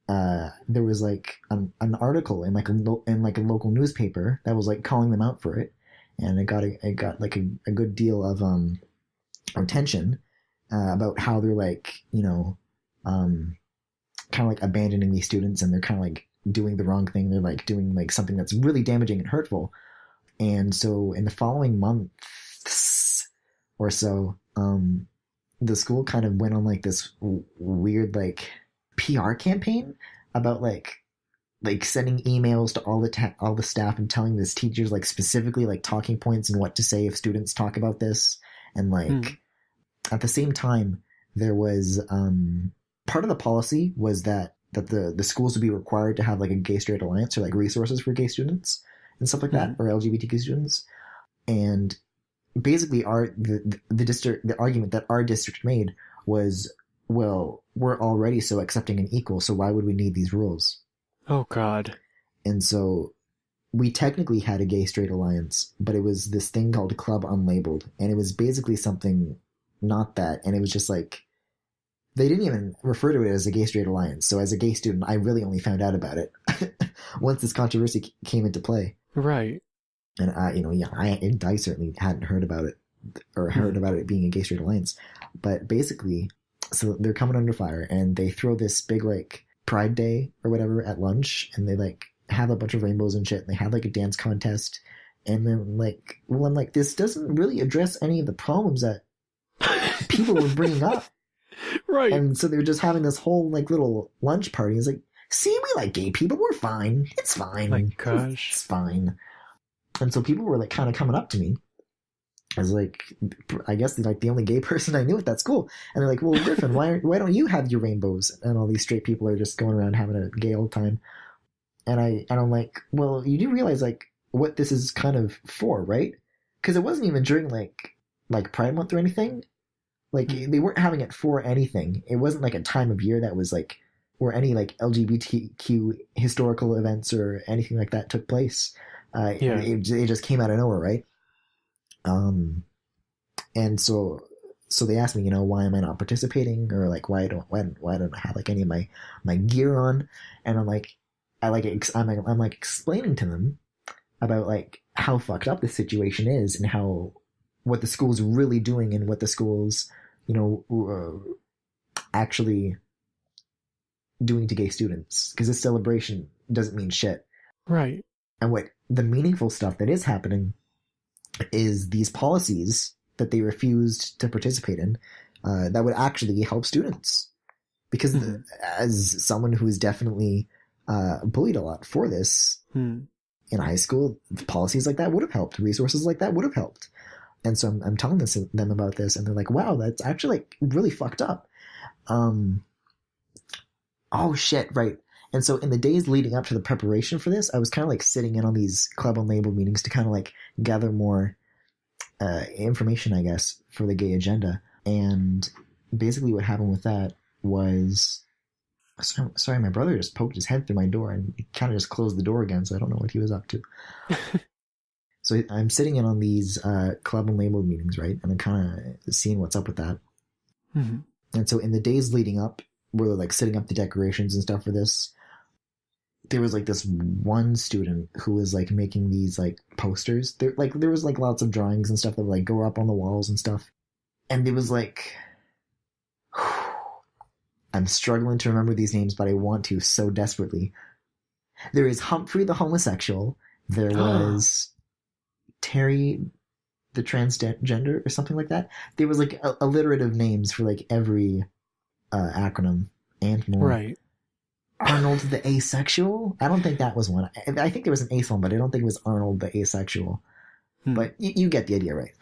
there was like an article in like a local newspaper that was like calling them out for it, and it got like a good deal of attention about how they're like, you know, kind of like abandoning these students, and they're kind of like doing the wrong thing. They're like doing like something that's really damaging and hurtful. And so in the following months or so, the school kind of went on like this weird like PR campaign about like sending emails to all the staff and telling this teachers like specifically like talking points and what to say if students talk about this. And like at the same time, there was part of the policy was that the schools would be required to have like a gay straight alliance or like resources for gay students and stuff like that, or LGBTQ students. And basically the argument that our district made was, well, we're already so accepting and equal, so why would we need these rules? Oh god. And so we technically had a gay straight alliance, but it was this thing called Club Unlabeled, and it was basically something not that, and it was just like they didn't even refer to it as a gay straight alliance. So as a gay student, I really only found out about it once this controversy came into play. Right. And I certainly hadn't heard about it or heard about it being a gay straight alliance. But basically, so they're coming under fire, and they throw this big like Pride Day or whatever at lunch, and they like have a bunch of rainbows and shit, and they have like a dance contest. And then like, well, I'm like, this doesn't really address any of the problems that people were bringing up. Right. And so they were just having this whole like little lunch party. It's like, see, we like gay people. We're fine. It's fine. My gosh. It's fine. And so people were like kind of coming up to me as like, I guess like the only gay person I knew at that school. And they're like, well, Griffin, why don't you have your rainbows? And all these straight people are just going around having a gay old time. And I'm like, well, you do realize like what this is kind of for, right? Because it wasn't even during like Pride Month or anything. Like they weren't having it for anything. It wasn't like a time of year that was like where any like LGBTQ historical events or anything like that took place. It just came out of nowhere, right? And so they asked me, you know, why am I not participating, or like why don't I have like any of my gear on? And I'm like explaining to them about like how fucked up the situation is and how what the school's really doing and what the school's, you know, actually doing to gay students, because this celebration doesn't mean shit. Right. And what the meaningful stuff that is happening is these policies that they refused to participate in that would actually help students. Because as someone who is definitely bullied a lot for this in high school, policies like that would have helped. Resources like that would have helped. And so I'm telling them about this, and they're like, wow, that's actually like really fucked up. Oh shit, right. And so in the days leading up to the preparation for this, I was kind of like sitting in on these Club Unlabeled meetings to kind of like gather more information, I guess, for the gay agenda. And basically what happened with that was, sorry, my brother just poked his head through my door and he kind of just closed the door again, so I don't know what he was up to. So I'm sitting in on these Club Unlabeled meetings, right? And I'm kind of seeing what's up with that. Mm-hmm. And so in the days leading up, we're like setting up the decorations and stuff for this. There was like this one student who was like making these like posters. There was like lots of drawings and stuff that would like go up on the walls and stuff. And it was like, I'm struggling to remember these names, but I want to so desperately. There is Humphrey the homosexual. There was Terry the transgender or something like that. There was like alliterative names for like every acronym and more. Right. Arnold the asexual? I don't think that was one. I think there was an ace one, but I don't think it was Arnold the asexual. But you get the idea, right?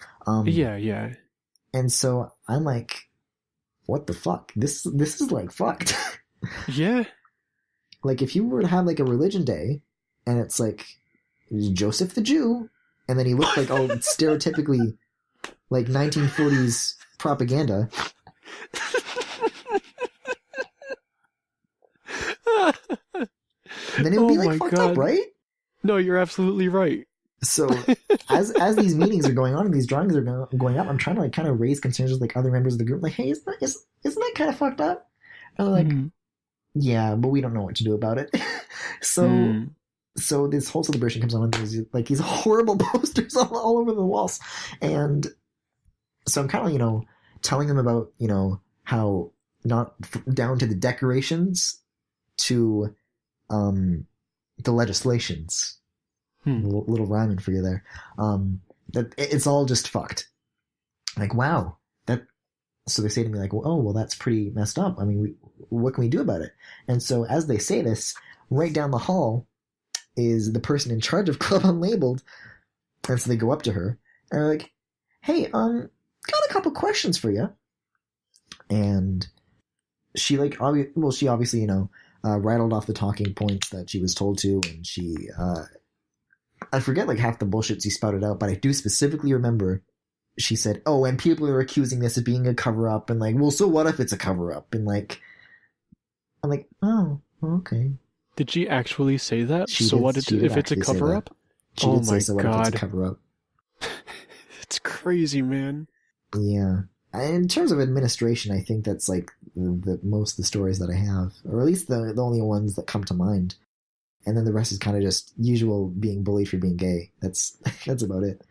Yeah. And so I'm like, what the fuck? This is like fucked. Yeah. Like if you were to have like a religion day and it's like Joseph the Jew, and then he looked like all stereotypically like 1940s propaganda. Then it would be like fucked up, right? No, you're absolutely right. So as these meetings are going on and these drawings are going up, I'm trying to like kind of raise concerns with like other members of the group, like, hey, isn't that kind of fucked up? And they're like, yeah, but we don't know what to do about it. So this whole celebration comes on and there's like these horrible posters all over the walls, and so I'm kind of telling them about how not down to the decorations to the legislations. Little rhyming for you there. That it's all just fucked. Like, wow. So they say to me like, well, that's pretty messed up. I mean, what can we do about it? And so as they say this, right down the hall is the person in charge of Club Unlabeled. And so they go up to her and they're like, hey, got a couple questions for you. And she like, she obviously, rattled off the talking points that she was told to, and she, I forget like half the bullshit she spouted out, but I do specifically remember she said, oh, and people are accusing this of being a cover-up, and like, well, so what if it's a cover-up? And like, I'm like, oh, okay. Did she actually say that? If it's a cover-up? She did say, so what if it's a cover-up? It's crazy, man. Yeah. In terms of administration, I think that's like the most of the stories that I have, or at least the only ones that come to mind. And then the rest is kind of just usual being bullied for being gay. That's about it.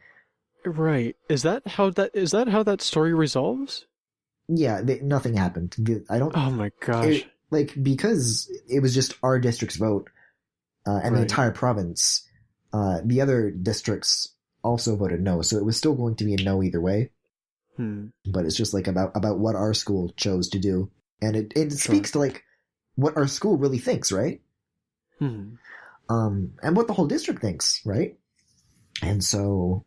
Right. Is that how that story resolves? Yeah, nothing happened. I don't. Oh my gosh. Because it was just our district's vote, and the entire province. The other districts also voted no, so it was still going to be a no either way. But it's just like about what our school chose to do, and it speaks to like what our school really thinks, right? And what the whole district thinks, right? And so,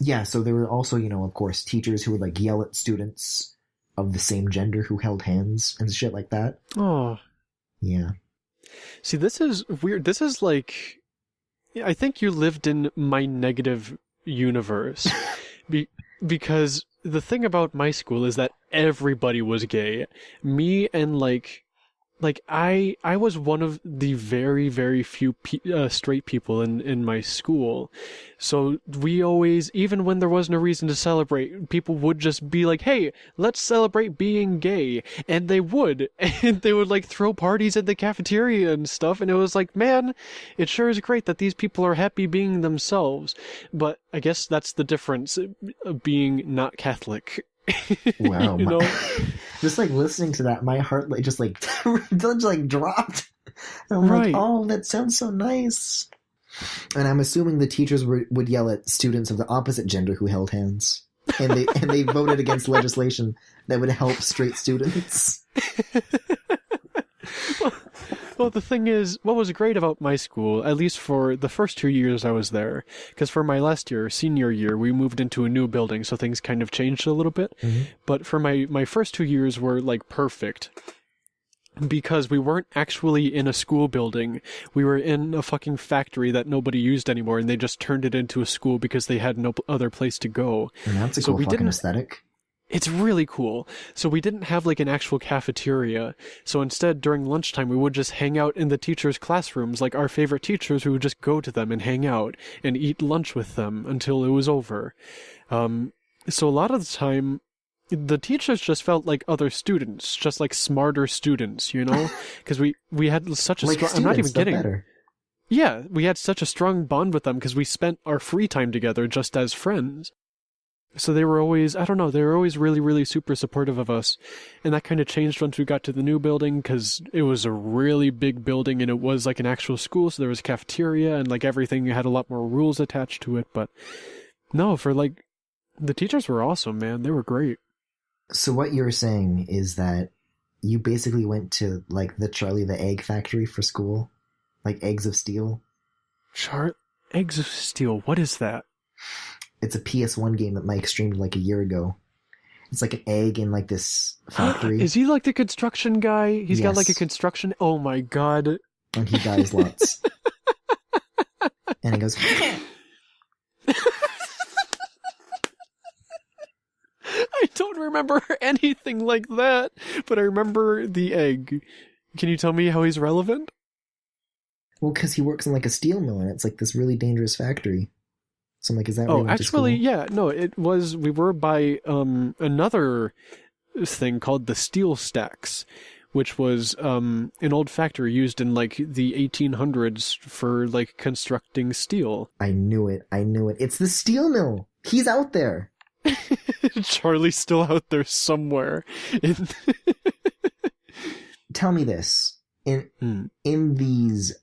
yeah, so there were also, of course, teachers who would like yell at students of the same gender who held hands and shit like that. Oh, yeah. See, this is weird. This is like, I think you lived in my negative universe, because the thing about my school is that everybody was gay. Me and like I was one of the very, very few straight people in my school. So we always, even when there was no reason to celebrate, people would just be like, hey, let's celebrate being gay. And they would. And they would like throw parties at the cafeteria and stuff. And it was like, man, it sure is great that these people are happy being themselves. But I guess that's the difference of being not Catholic. Wow. Just like listening to that, my heart like just like dropped. And I'm like, Right. oh, that sounds so nice. And I'm assuming the teachers would yell at students of the opposite gender who held hands, and they voted against legislation that would help straight students. Well, the thing is, what was great about my school, at least for the first 2 years I was there, because for my last year, senior year, we moved into a new building, so things kind of changed a little bit. Mm-hmm. But for my first 2 years were like perfect. Because we weren't actually in a school building. We were in a fucking factory that nobody used anymore, and they just turned it into a school because they had no other place to go. And that's a cool fucking aesthetic. It's really cool. So we didn't have like an actual cafeteria. So instead, during lunchtime, we would just hang out in the teachers' classrooms. Like our favorite teachers, we would just go to them and hang out and eat lunch with them until it was over. So a lot of the time, the teachers just felt like other students, just like smarter students, you know? Because we had such a like strong... I'm not even kidding. Better. Yeah, we had such a strong bond with them because we spent our free time together just as friends. So they were always, I don't know, they were always really, really super supportive of us. And that kind of changed once we got to the new building because it was a really big building and it was like an actual school. So there was a cafeteria and like everything had a lot more rules attached to it. But no, for like, the teachers were awesome, man. They were great. So what you're saying is that you basically went to like the Charlie the Egg factory for school? Like Eggs of Steel? Eggs of Steel, what is that? It's a PS1 game that Mike streamed like a year ago. It's like an egg in like this factory. Is he like the construction guy? He's got like a Yes. construction... Oh my god. And he dies lots. And he goes... I don't remember anything like that, but I remember the egg. Can you tell me how he's relevant? Well, because he works in like a steel mill and it's like this really dangerous factory. So I'm like, is that where you went to actually, school? yeah, no, it was, we were by another thing called the Steel Stacks, which was an old factory used in like the 1800s for like constructing steel. I knew it. It's the steel mill. He's out there. Charlie's still out there somewhere. Tell me this. In these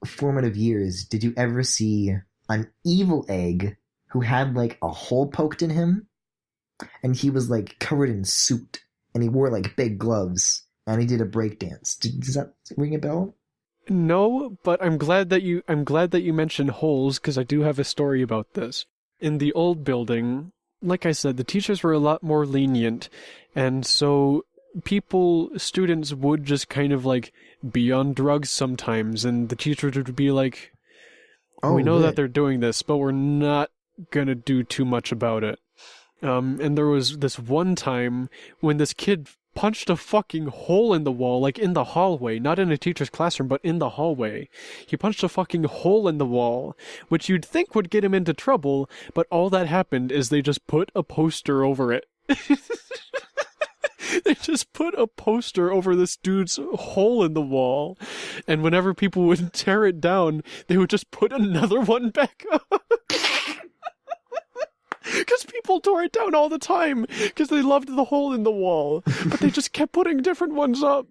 formative years, did you ever see an evil egg who had like a hole poked in him? And he was like covered in soot. And he wore like big gloves. And he did a breakdance. Does that ring a bell? No, but I'm glad that you mentioned holes, because I do have a story about this. In the old building, like I said, the teachers were a lot more lenient, and so students would just kind of like be on drugs sometimes, and the teachers would be like, we know that they're doing this, but we're not gonna do too much about it. And there was this one time when this kid punched a fucking hole in the wall, like in the hallway, not in a teacher's classroom, but in the hallway. He punched a fucking hole in the wall, which you'd think would get him into trouble, but all that happened is they just put a poster over it. They just put a poster over this dude's hole in the wall, and whenever people would tear it down, they would just put another one back up. Because people tore it down all the time, because they loved the hole in the wall, but they just kept putting different ones up.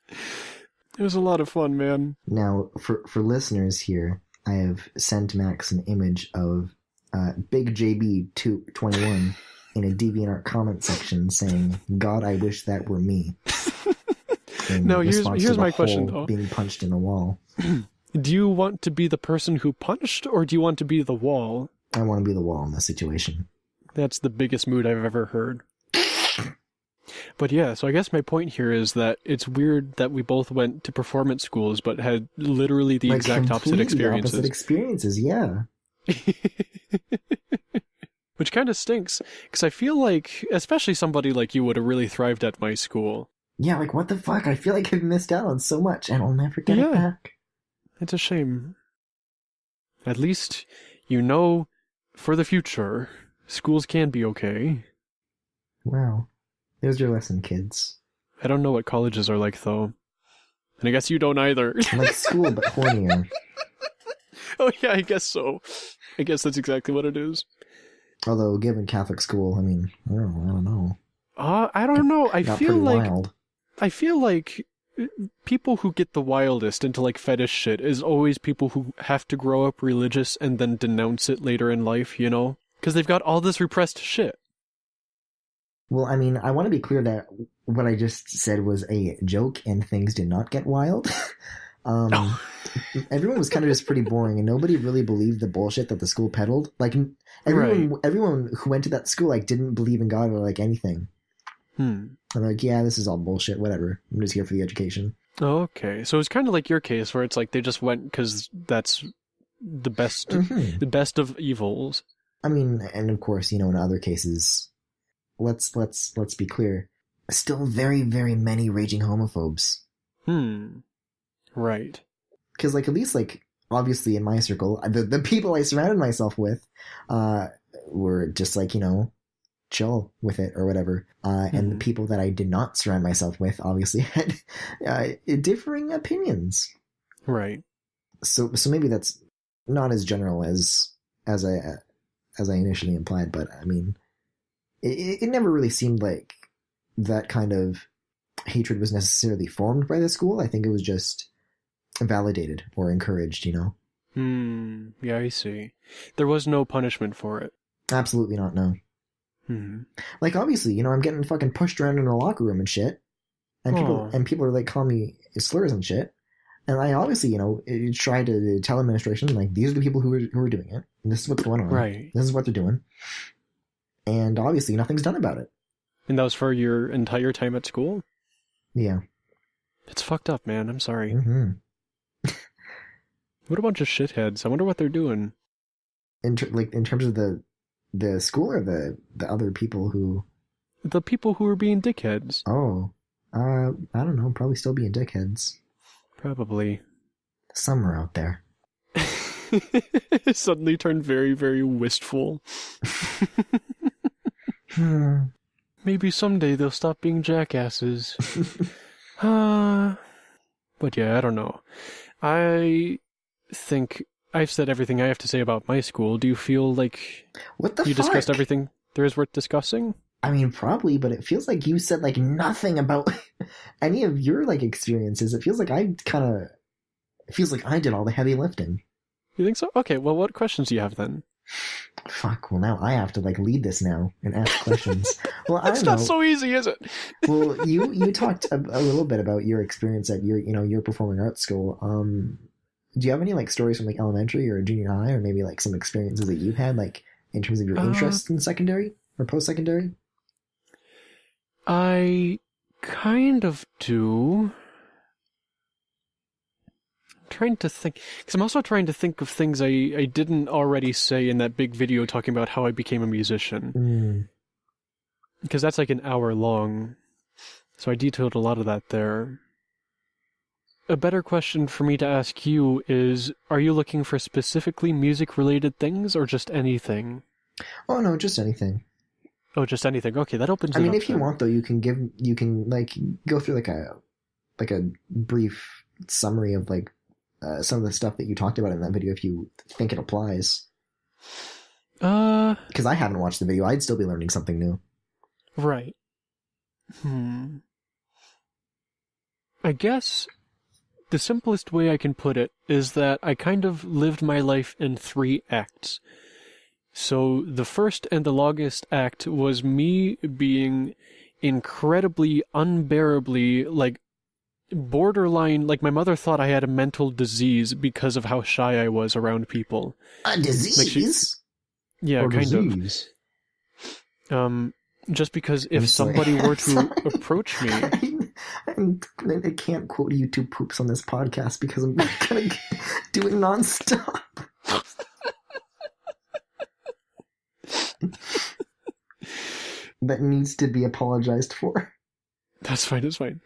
It was a lot of fun, man. Now, for listeners here, I have sent Max an image of Big JB 221 in a DeviantArt comment section saying, "God, I wish that were me." No, here's my question, though. Being punched in the wall. Do you want to be the person who punched, or do you want to be the wall? I want to be the wall in this situation. That's the biggest mood I've ever heard. But yeah, so I guess my point here is that it's weird that we both went to performance schools, but had literally the exact opposite experiences. Opposite experiences, yeah. Which kind of stinks, because I feel like, especially somebody like you would have really thrived at my school. Yeah, like what the fuck? I feel like I've missed out on so much, and I'll never get it back. It's a shame. At least, you know, for the future, schools can be okay. Wow. There's your lesson, kids. I don't know what colleges are like, though. And I guess you don't either. Like school, but hornier. Oh yeah, I guess so. I guess that's exactly what it is. Although, given Catholic school, I mean, I don't know. I don't know. Got pretty wild. I feel like people who get the wildest into like fetish shit is always people who have to grow up religious and then denounce it later in life, you know? Because they've got all this repressed shit. Well, I mean, I want to be clear that what I just said was a joke and things did not get wild. Everyone was kind of just pretty boring and nobody really believed the bullshit that the school peddled. Like, everyone who went to that school, like, didn't believe in God or, like, anything. I'm like, yeah, this is all bullshit, whatever. I'm just here for the education. Okay, so it's kind of like your case where it's like they just went because that's the best, the best of evils. I mean, and of course, you know, in other cases, let's be clear, still very, very many raging homophobes. Right. Because, like, at least, like, obviously in my circle, the people I surrounded myself with were just, like, you know, chill with it or whatever. And the people that I did not surround myself with obviously had differing opinions. Right. So maybe that's not as general as I initially implied, but I mean, it never really seemed like that kind of hatred was necessarily formed by the school. I think it was just validated or encouraged, you know? Yeah, I see. There was no punishment for it. Absolutely not, no. Like, obviously, you know, I'm getting fucking pushed around in a locker room and shit. And people are, like, calling me slurs and shit. And I obviously, you know, try to tell administration, like, these are the people who are doing it. And this is what's going on. Right. This is what they're doing. And obviously, nothing's done about it. And that was for your entire time at school? Yeah. It's fucked up, man. I'm sorry. What a bunch of shitheads. I wonder what they're doing. In terms of the school or the other people who... The people who are being dickheads. Oh. I don't know. Probably still being dickheads. Probably. Somewhere out there. Suddenly turned very, very wistful. Maybe someday they'll stop being jackasses. But yeah, I don't know. I think I've said everything I have to say about my school. Do you feel like what the you fuck? Discussed everything there is worth discussing? I mean, probably, but it feels like you said, like, nothing about any of your, like, experiences. It feels like I did all the heavy lifting. You think so? Okay, well, what questions do you have then? Fuck, well, now I have to, like, lead this now and ask questions. Well, I don't know. It's not so easy, is it? Well, you talked a little bit about your experience at your performing arts school. Do you have any, like, stories from, like, elementary or junior high, or maybe, like, some experiences that you've had, like, in terms of your interest in secondary or post-secondary? I kind of do. I'm trying to think, because I'm also trying to think of things I didn't already say in that big video talking about how I became a musician. Because that's like an hour long, so I detailed a lot of that there. A better question for me to ask you is, are you looking for specifically music-related things, or just anything? Oh, no, just anything. Oh, just anything. Okay, that opens it up. I mean, if you want, though, you can like go through like a brief summary of like some of the stuff that you talked about in that video if you think it applies. Because I haven't watched the video, I'd still be learning something new. Right. I guess the simplest way I can put it is that I kind of lived my life in 3 acts. So the first and the longest act was me being incredibly, unbearably, like, borderline, like my mother thought I had a mental disease because of how shy I was around people. A disease? Yeah, or kind disease? of. Just because if somebody were to approach me... I can't quote YouTube poops on this podcast because I'm going to do it nonstop. That needs to be apologized for. That's fine, that's fine.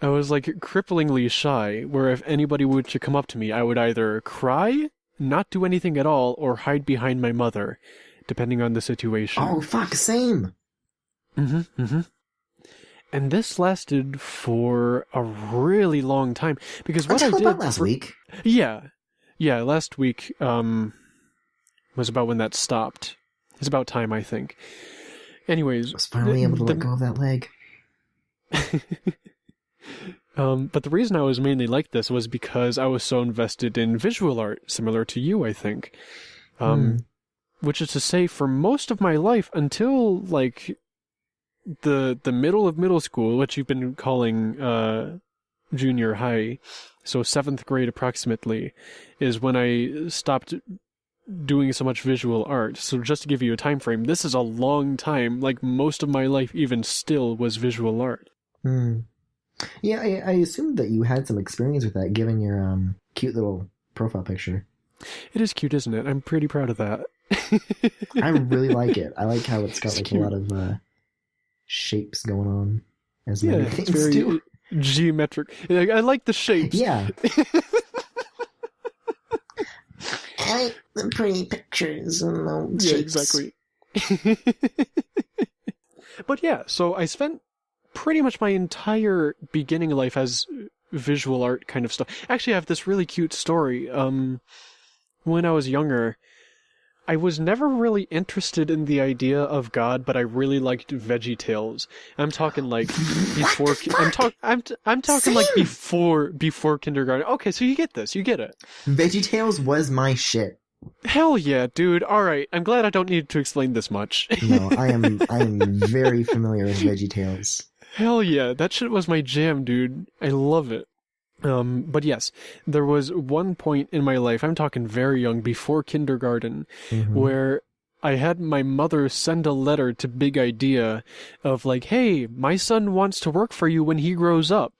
I was like cripplingly shy, where if anybody were to come up to me, I would either cry, not do anything at all, or hide behind my mother, depending on the situation. Oh, fuck, same! And this lasted for a really long time, because what Until I did... about last week. Yeah, last week was about when that stopped. It's about time, I think. Anyways, I was finally able to let go of that leg. But the reason I was mainly like this was because I was so invested in visual art, similar to you, I think. Which is to say, for most of my life, until, like, the middle of middle school, which you've been calling junior high, so 7th grade approximately, is when I stopped doing so much visual art. So just to give you a time frame, this is a long time. Like, most of my life even still was visual art. Yeah, I assumed that you had some experience with that, given your cute little profile picture. It is cute, isn't it? I'm pretty proud of that. I really like it. I like how it's got like cute. a lot of shapes going on, as Yeah, many it's things very do. geometric. I like the shapes. Yeah. I like the pretty pictures and the shapes. Exactly. But yeah, so I spent pretty much my entire beginning life as visual art kind of stuff. Actually, I have this really cute story. When I was younger, I was never really interested in the idea of God, but I really liked VeggieTales. I'm talking like before. I'm talking like before kindergarten. Okay, so you get this. You get it. VeggieTales was my shit. Hell yeah, dude. All right. I'm glad I don't need to explain this much. No, I am very familiar with VeggieTales. Hell yeah, that shit was my jam, dude. I love it. But yes, there was one point in my life, I'm talking very young, before kindergarten, where I had my mother send a letter to Big Idea of like, hey, my son wants to work for you when he grows up.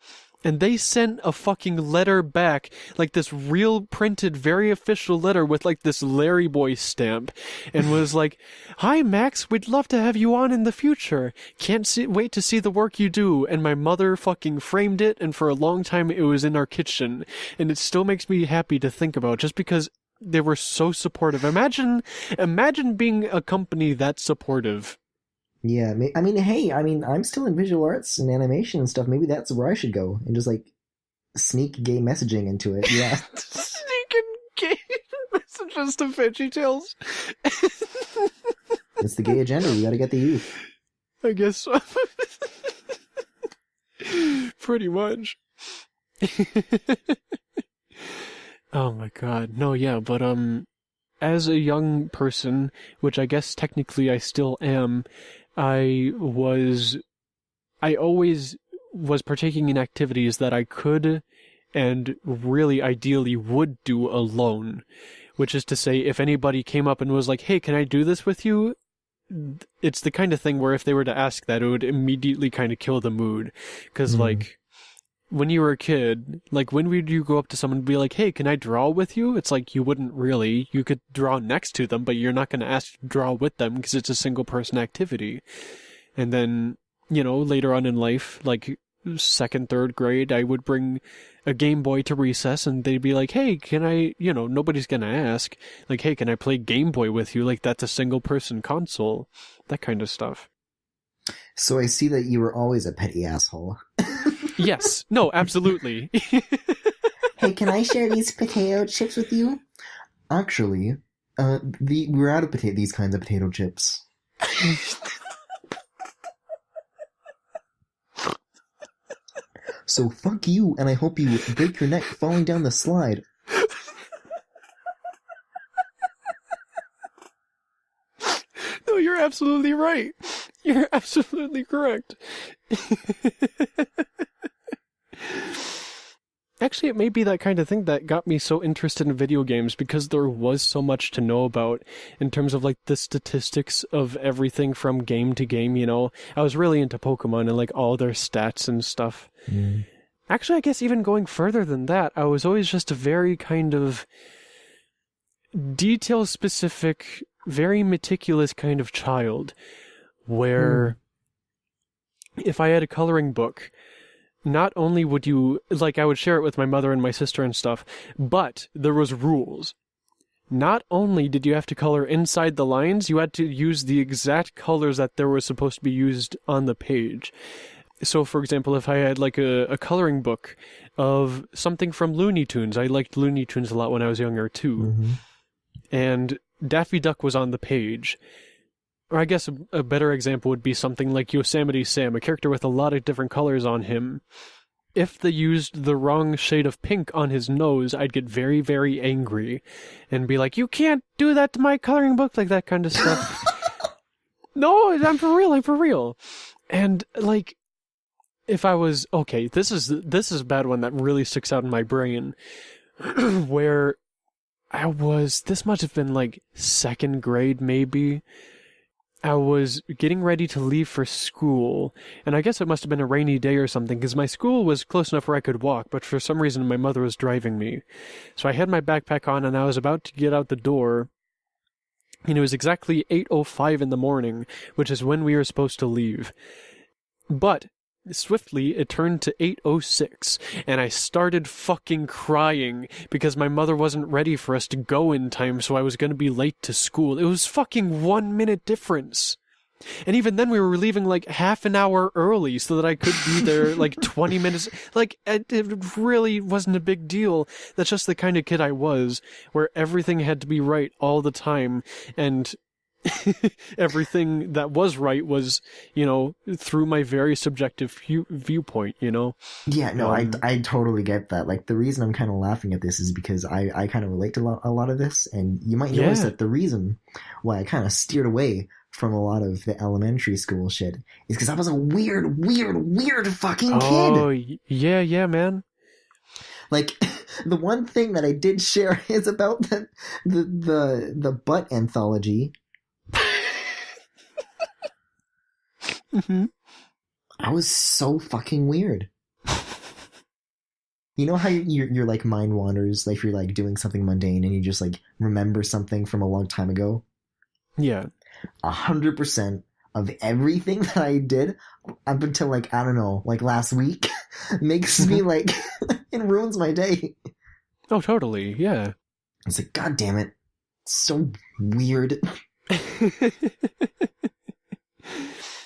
And they sent a fucking letter back, like this real printed, very official letter with like this Larry Boy stamp, and was like, "Hi Max, we'd love to have you on in the future. Can't wait to see the work you do." And my mother fucking framed it, and for a long time it was in our kitchen, and it still makes me happy to think about, just because they were so supportive. Imagine being a company that supportive. Yeah, I mean, hey, I'm still in visual arts and animation and stuff. Maybe that's where I should go and just like sneak gay messaging into it. Yeah, Sneaking gay messages to VeggieTales. It's the gay agenda. You got to get the youth. I guess so. Pretty much. Oh my god. No, yeah, but as a young person, which I guess technically I still am, I always was partaking in activities that I could and really ideally would do alone. Which is to say, if anybody came up and was like, hey, can I do this with you? It's the kind of thing where if they were to ask that, it would immediately kind of kill the mood. Because, like, when you were a kid, like, when would you go up to someone and be like, hey, can I draw with you? It's like, you wouldn't really. You could draw next to them, but you're not going to ask to draw with them because it's a single-person activity. And then, you know, later on in life, like, 2nd, 3rd grade, I would bring a Game Boy to recess, and they'd be like, hey, can I, you know, nobody's going to ask. Like, hey, can I play Game Boy with you? Like, that's a single-person console. That kind of stuff. So I see that you were always a petty asshole. Yes. No, absolutely. Hey, can I share these potato chips with you? Actually, we're out of these kinds of potato chips. So fuck you, and I hope you break your neck falling down the slide. No, you're absolutely right. You're absolutely correct. Actually, it may be that kind of thing that got me so interested in video games, because there was so much to know about in terms of like the statistics of everything from game to game, you know. I was really into Pokemon and like all their stats and stuff. Actually, I guess even going further than that, I was always just a very kind of detail-specific, very meticulous kind of child, where if I had a coloring book, not only would you, like, I would share it with my mother and my sister and stuff, but there was rules. Not only did you have to color inside the lines, you had to use the exact colors that there were supposed to be used on the page. So, for example, if I had, like, a coloring book of something from Looney Tunes, I liked Looney Tunes a lot when I was younger, too, and Daffy Duck was on the page, Or I guess a better example would be something like Yosemite Sam, a character with a lot of different colors on him. If they used the wrong shade of pink on his nose, I'd get very, very angry and be like, you can't do that to my coloring book, like that kind of stuff. No, I'm for real. And, like, if I was, okay, this is a bad one that really sticks out in my brain, where this must have been like 2nd grade maybe. I was getting ready to leave for school, and I guess it must have been a rainy day or something, because my school was close enough where I could walk, but for some reason my mother was driving me. So I had my backpack on, and I was about to get out the door, and it was exactly 8:05 in the morning, which is when we were supposed to leave. But swiftly, it turned to 8:06, and I started fucking crying because my mother wasn't ready for us to go in time, so I was going to be late to school. It was fucking 1 minute difference. And even then we were leaving like half an hour early so that I could be there like 20 minutes. Like, it really wasn't a big deal. That's just the kind of kid I was, where everything had to be right all the time, and everything that was right was, through my very subjective viewpoint, Yeah, no, I totally get that. Like, the reason I'm kind of laughing at this is because I kind of relate to a lot of this, and you might notice that the reason why I kind of steered away from a lot of the elementary school shit is because I was a weird fucking kid. Oh, yeah, man. Like, the one thing that I did share is about the butt anthology. Mm-hmm. I was so fucking weird. You know how your like mind wanders, like if you're like doing something mundane and you just like remember something from a long time ago? Yeah. 100% of everything that I did up until like, I don't know, like last week makes me like, it ruins my day. Oh, totally. Yeah. It's like, God damn it. It's so weird.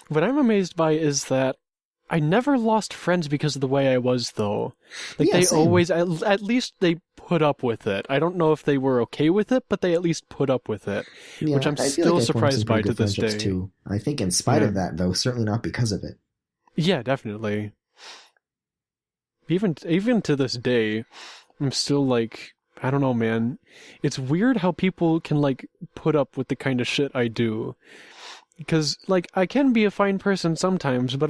What I'm amazed by is that I never lost friends because of the way I was, though. Like, Yeah, they same. always, at least they put up with it. I don't know if they were okay with it, but they at least put up with it, Yeah, which I'm I feel still like I formed surprised some by pretty to good this friendships, day. too. I think in spite of that, though, certainly not because of it. Yeah, definitely. Even to this day, I'm still like, I don't know, man. It's weird how people can, like, put up with the kind of shit I do. Because, like, I can be a fine person sometimes, but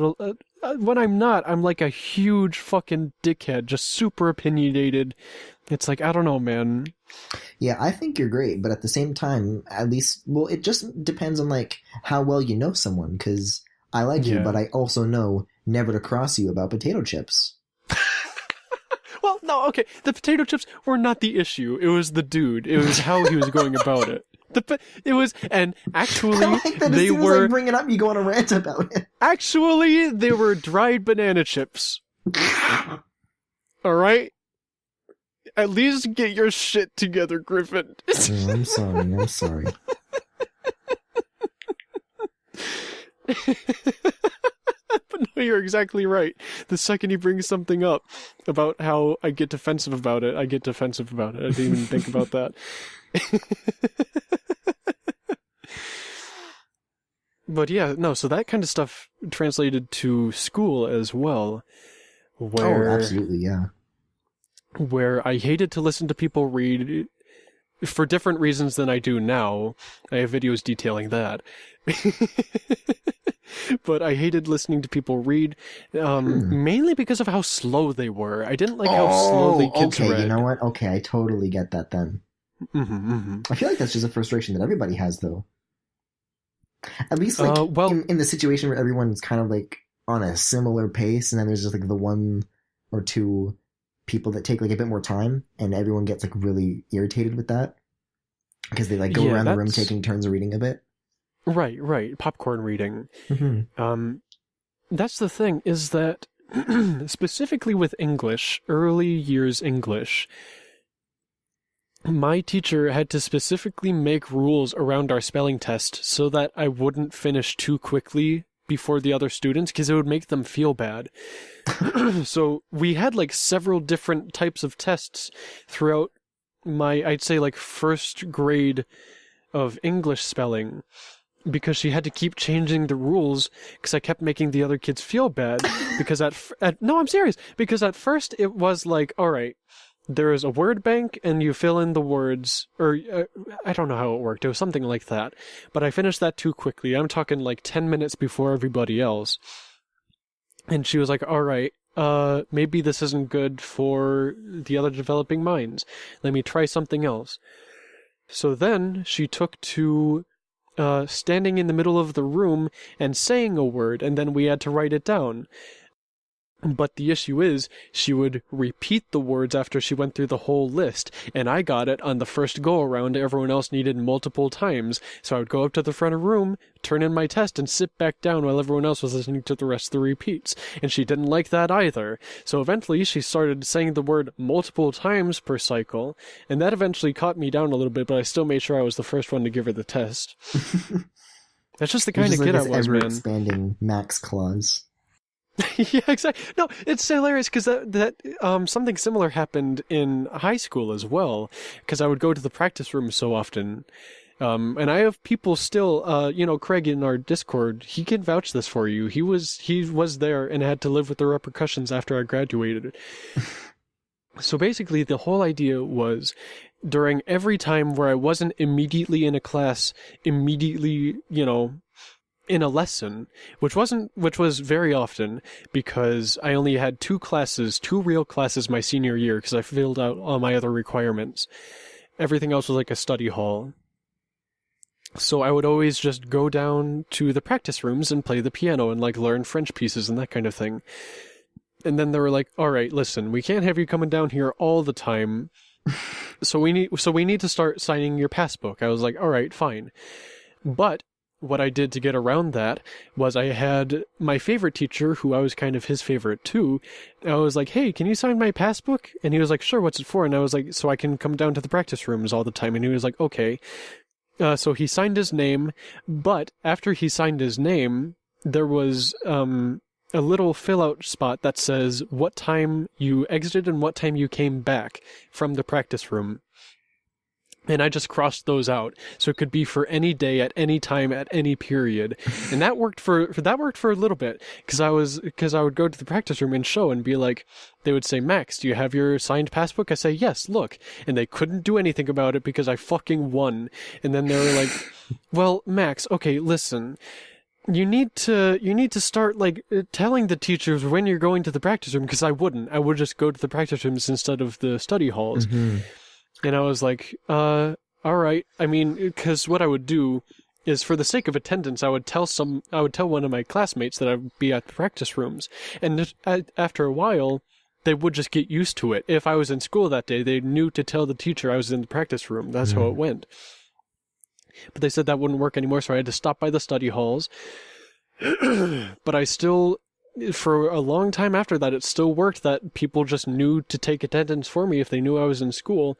when I'm not, I'm like a huge fucking dickhead, just super opinionated. It's like, I don't know, man. Yeah, I think you're great, but at the same time, at least, well, it just depends on, like, how well you know someone, because I like you, but I also know never to cross you about potato chips. Well, no, okay, the potato chips were not the issue. It was the dude. It was how he was going about it. It was, and actually, I like that they as soon were. as I bring it up, you go on a rant about it. Actually, they were dried banana chips. Alright? At least get your shit together, Griffin. Oh, I'm sorry. But no, you're exactly right. The second he brings something up about how I get defensive about it, I get defensive about it. I didn't even think about that. But yeah, no, so that kind of stuff translated to school as well. Where, Oh, absolutely, yeah. Where I hated to listen to people read for different reasons than I do now. I have videos detailing that. But I hated listening to people read, mainly because of how slow they were. I didn't like how slowly kids read. Okay, you know what? Okay, I totally get that then. I feel like that's just a frustration that everybody has, though. At least, like, in the situation where everyone's kind of, like, on a similar pace, and then there's just, like, the one or two people that take, like, a bit more time, and everyone gets, like, really irritated with that. Because they, like, go around the room taking turns reading a bit. Right. Popcorn reading. Mm-hmm. That's the thing, is that, specifically with English, early years English, my teacher had to specifically make rules around our spelling test so that I wouldn't finish too quickly before the other students, because it would make them feel bad. So we had like several different types of tests throughout my, I'd say, like first grade of English spelling, because she had to keep changing the rules because I kept making the other kids feel bad because no, I'm serious, because at first it was like, all right, there is a word bank and you fill in the words, or I don't know how it worked. It was something like that, but I finished that too quickly. I'm talking like 10 minutes before everybody else. And she was like, all right, maybe this isn't good for the other developing minds. Let me try something else. So then she took to standing in the middle of the room and saying a word, and then we had to write it down. But the issue is, she would repeat the words after she went through the whole list, and I got it on the first go-around. Everyone else needed multiple times, so I would go up to the front of the room, turn in my test, and sit back down while everyone else was listening to the rest of the repeats. And she didn't like that either. So eventually, she started saying the word multiple times per cycle, and that eventually caught me down a little bit, but I still made sure I was the first one to give her the test. That's just the kind of kid I was, man. Ever-expanding Max clause. Yeah, exactly. No, it's hilarious because that something similar happened in high school as well. Because I would go to the practice room so often, and I have people still. Craig in our Discord, he can vouch this for you. He was there and had to live with the repercussions after I graduated. So basically, the whole idea was, during every time where I wasn't immediately in a class, in a lesson, which was very often, because I only had two real classes my senior year, because I filled out all my other requirements. Everything else was like a study hall. So I would always just go down to the practice rooms and play the piano and like learn French pieces and that kind of thing. And then they were like, all right, listen, we can't have you coming down here all the time. So we need to start signing your passbook. I was like, all right, fine. But what I did to get around that was I had my favorite teacher, who I was kind of his favorite too. I was like, hey, can you sign my passbook? And he was like, sure, what's it for? And I was like, so I can come down to the practice rooms all the time. And he was like, okay. So he signed his name, but after he signed his name, there was a little fill-out spot that says what time you exited and what time you came back from the practice room. And I just crossed those out, so it could be for any day, at any time, at any period, and that worked for a little bit, because I would go to the practice room and show and be like, they would say, Max, do you have your signed passbook? I say, yes, look, and they couldn't do anything about it because I fucking won. And then they were like, well, Max, okay, listen. You need to start like telling the teachers when you're going to the practice room, because I would just go to the practice rooms instead of the study halls. Mm-hmm. And I was like, all right. I mean, because what I would do is, for the sake of attendance, I would tell one of my classmates that I'd be at the practice rooms. And after a while, they would just get used to it. If I was in school that day, they knew to tell the teacher I was in the practice room. That's how it went. But they said that wouldn't work anymore, so I had to stop by the study halls. But I still, for a long time after that, it still worked that people just knew to take attendance for me if they knew I was in school.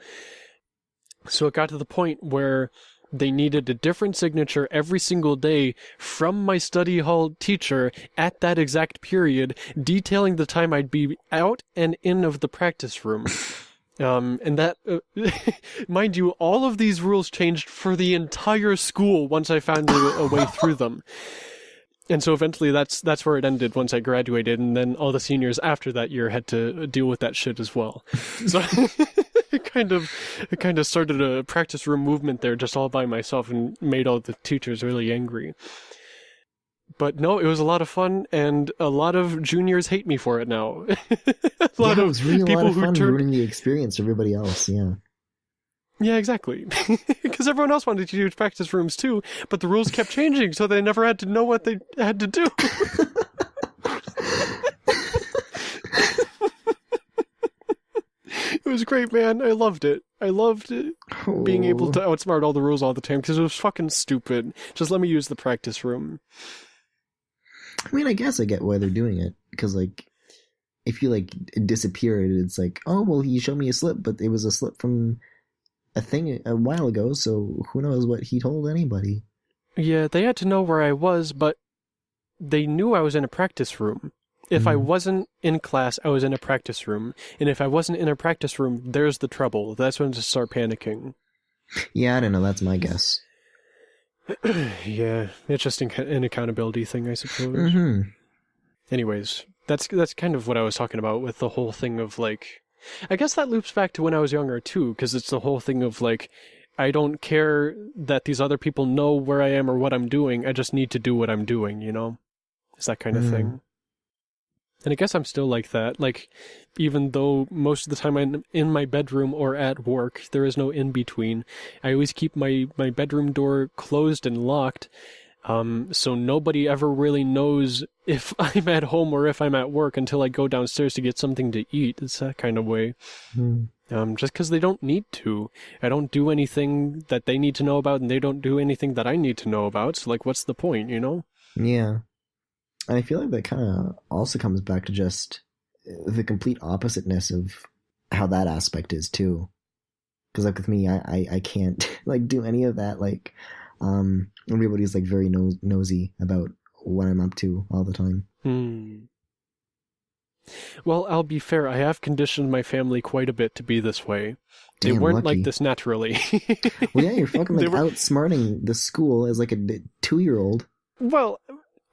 So it got to the point where they needed a different signature every single day from my study hall teacher at that exact period, detailing the time I'd be out and in of the practice room. And that, mind you, all of these rules changed for the entire school once I found a way through them. And so eventually that's where it ended once I graduated, and then all the seniors after that year had to deal with that shit as well. So it kind of started a practice room movement there just all by myself and made all the teachers really angry. But no, it was a lot of fun, and a lot of juniors hate me for it now. It was really a lot of fun ruining the experience for everybody else, yeah. Yeah, exactly. Because everyone else wanted to use practice rooms too, but the rules kept changing, so they never had to know what they had to do. It was great, man. I loved it. I loved it. Being able to outsmart all the rules all the time, because it was fucking stupid. Just let me use the practice room. I mean, I guess I get why they're doing it, because, like, if you, like, disappeared, it's like, oh, well, you showed me a slip, but it was a slip from a thing a while ago, so who knows what he told anybody. Yeah, they had to know where I was, but they knew I was in a practice room. If I wasn't in class, I was in a practice room. And if I wasn't in a practice room, there's the trouble. That's when to start panicking. Yeah, I don't know. That's my guess. Yeah, it's just an accountability thing, I suppose. Mm-hmm. Anyways, that's kind of what I was talking about with the whole thing of like, I guess that loops back to when I was younger too, because it's the whole thing of like, I don't care that these other people know where I am or what I'm doing. I just need to do what I'm doing, you know? It's that kind of thing. And I guess I'm still like that. Like, even though most of the time I'm in my bedroom or at work, there is no in between. I always keep my bedroom door closed and locked. So nobody ever really knows if I'm at home or if I'm at work until I go downstairs to get something to eat. It's that kind of way. Just because they don't need to. I don't do anything that they need to know about, and they don't do anything that I need to know about. So, like, what's the point, you know? Yeah. And I feel like that kind of also comes back to just the complete oppositeness of how that aspect is, too. Because, like, with me, I can't, like, do any of that, like... everybody's like very nosy about what I'm up to all the time. Well, I'll be fair. I have conditioned my family quite a bit to be this way. They Damn, weren't lucky. like this naturally. Well, yeah, you're fucking like outsmarting the school as like a 2-year-old. Well,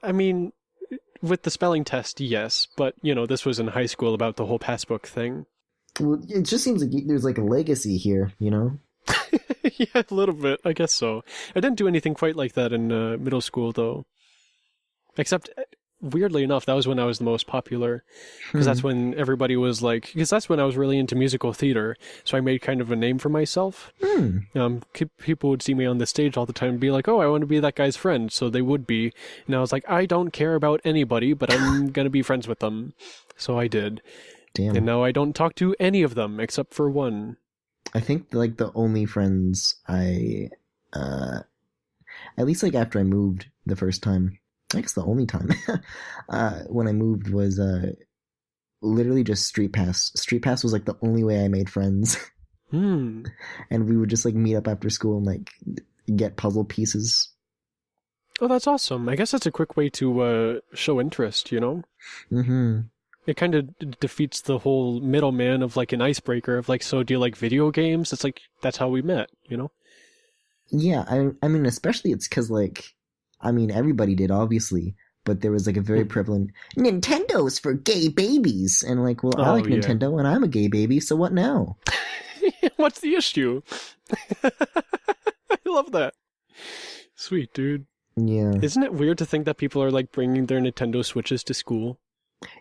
I mean, with the spelling test, yes, but you know, this was in high school about the whole passbook thing. Well, it just seems like there's like a legacy here, you know? Yeah, a little bit. I guess so. I didn't do anything quite like that in middle school, though. Except, weirdly enough, that was when I was the most popular. Because that's when everybody was like... Because that's when I was really into musical theater. So I made kind of a name for myself. People would see me on the stage all the time and be like, oh, I want to be that guy's friend. So they would be. And I was like, I don't care about anybody, but I'm going to be friends with them. So I did. Damn. And now I don't talk to any of them except for one. I think like the only friends I, at least like after I moved the first time, I guess the only time, when I moved was literally just Street Pass. Street Pass was like the only way I made friends. And we would just like meet up after school and like get puzzle pieces. Oh, that's awesome. I guess that's a quick way to show interest, you know? It kind of defeats the whole middleman of like an icebreaker of like, so do you like video games? It's like, that's how we met, you know? Yeah, I mean, especially it's because like, I mean, everybody did, obviously, but there was like a very prevalent, Nintendo's for gay babies. And like, well, I like Nintendo and I'm a gay baby, so what now? What's the issue? I love that. Sweet, dude. Yeah. Isn't it weird to think that people are like bringing their Nintendo Switches to school?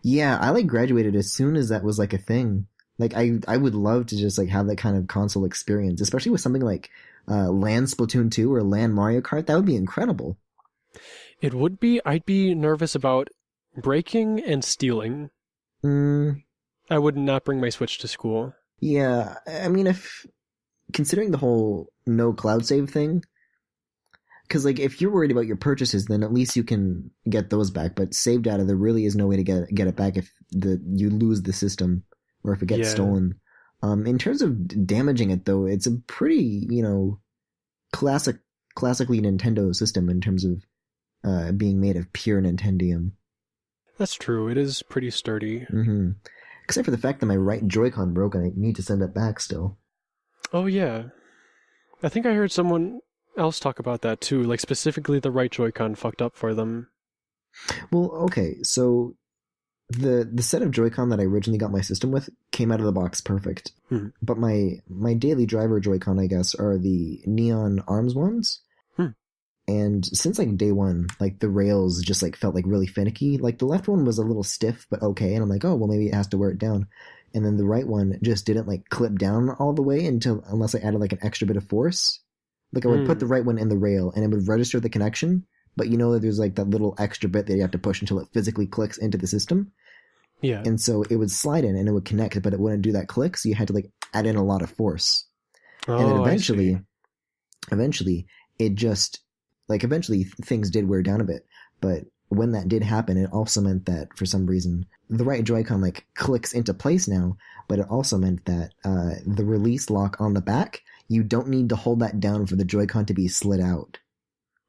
Yeah, I like graduated as soon as that was like a thing. Like I would love to just like have that kind of console experience, especially with something like LAN Splatoon 2 or LAN Mario Kart. That would be incredible. It would be. I'd be nervous about breaking and stealing. I would not bring my Switch to school. Yeah, I mean, if considering the whole no cloud save thing, because like if you're worried about your purchases, then at least you can get those back. But save data, there really is no way to get it back if you lose the system or if it gets stolen. In terms of damaging it, though, it's a pretty classically Nintendo system in terms of being made of pure Nintendium. That's true. It is pretty sturdy. Except for the fact that my right Joy-Con broke and I need to send it back still. Oh yeah, I think I heard someone else talk about that too, like specifically the right Joy-Con fucked up for them. Well, okay, so the set of Joy-Con that I originally got my system with came out of the box perfect. But my daily driver Joy-Con, I guess, are the neon arms ones. And since like day one, like the rails just like felt like really finicky. Like the left one was a little stiff, but okay. And I'm like, oh, well, maybe it has to wear it down. And then the right one just didn't like clip down all the way unless I added like an extra bit of force. Like I would put the right one in the rail and it would register the connection. But you know, there's like that little extra bit that you have to push until it physically clicks into the system. Yeah. And so it would slide in and it would connect, but it wouldn't do that click. So you had to like add in a lot of force. And then eventually it just, like eventually things did wear down a bit. But when that did happen, it also meant that for some reason the right Joy-Con like clicks into place now, but it also meant that the release lock on the back, you don't need to hold that down for the Joy-Con to be slid out.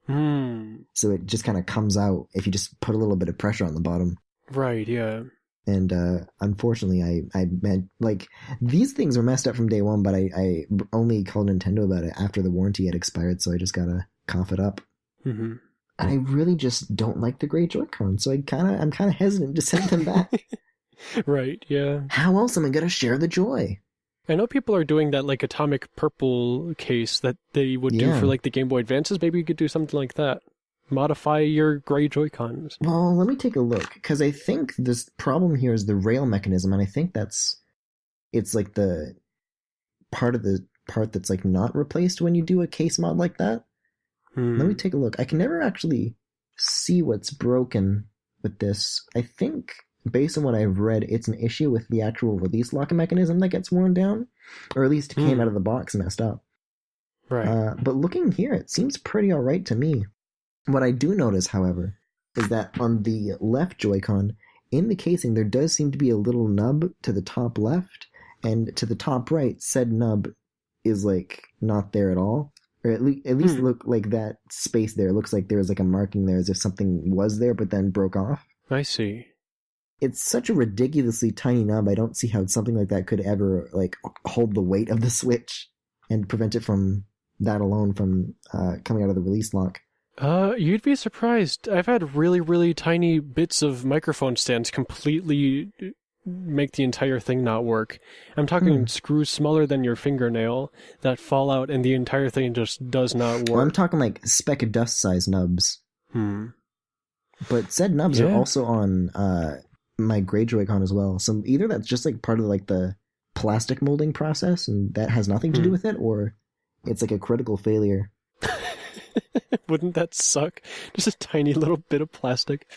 So it just kind of comes out if you just put a little bit of pressure on the bottom. Right, yeah. And unfortunately, I meant, like, these things were messed up from day one, but I only called Nintendo about it after the warranty had expired, so I just gotta cough it up. Mm-hmm. And I really just don't like the gray Joy-Con, so I'm kind of hesitant to send them back. Right, yeah. How else am I gonna share the joy? I know people are doing that like atomic purple case that they would do for Yeah. like the Game Boy Advances. Maybe you could do something like that. Modify your gray Joy-Cons. Well, let me take a look, because I think this problem here is the rail mechanism, and I think it's like the part that's like not replaced when you do a case mod like that. Let me take a look. I can never actually see what's broken with this. I think, based on what I've read, it's an issue with the actual release lock mechanism that gets worn down, or at least it came out of the box messed up. Right. But looking here, it seems pretty alright to me. What I do notice, however, is that on the left Joy-Con, in the casing, there does seem to be a little nub to the top left, and to the top right, said nub is like not there at all. Or at least look like that space there looks like there was like a marking there as if something was there but then broke off. I see. It's such a ridiculously tiny nub. I don't see how something like that could ever like hold the weight of the Switch and prevent it from that alone from coming out of the release lock. You'd be surprised. I've had really, really tiny bits of microphone stands completely make the entire thing not work. I'm talking screws smaller than your fingernail that fall out and the entire thing just does not work. Well, I'm talking like speck of dust size nubs. But said nubs are also on my gray Joy-Con as well. So either that's just like part of like the plastic molding process and that has nothing to do with it, or it's like a critical failure. Wouldn't that suck? Just a tiny little bit of plastic.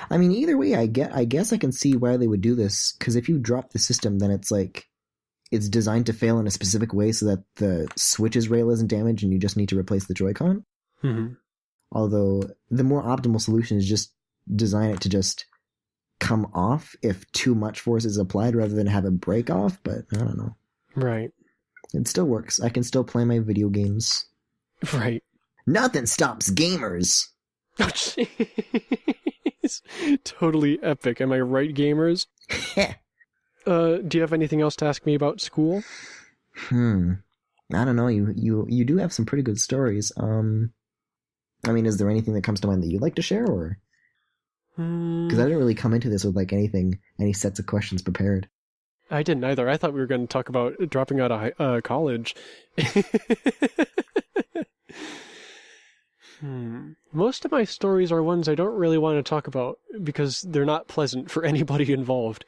I mean, either way, I guess I can see why they would do this, because if you drop the system, then it's like, it's designed to fail in a specific way so that the Switch's rail isn't damaged and you just need to replace the Joy-Con. Although, the more optimal solution is just design it to just come off if too much force is applied rather than have it break off, but I don't know. Right. It still works. I can still play my video games. Right. Nothing stops gamers! Oh, jeez. Totally epic. Am I right, gamers? Do you have anything else to ask me about school? I don't know. You do have some pretty good stories. I mean, is there anything that comes to mind that you'd like to share, or? Because I didn't really come into this with like any sets of questions prepared. I didn't either. I thought we were going to talk about dropping out of college. Most of my stories are ones I don't really want to talk about because they're not pleasant for anybody involved.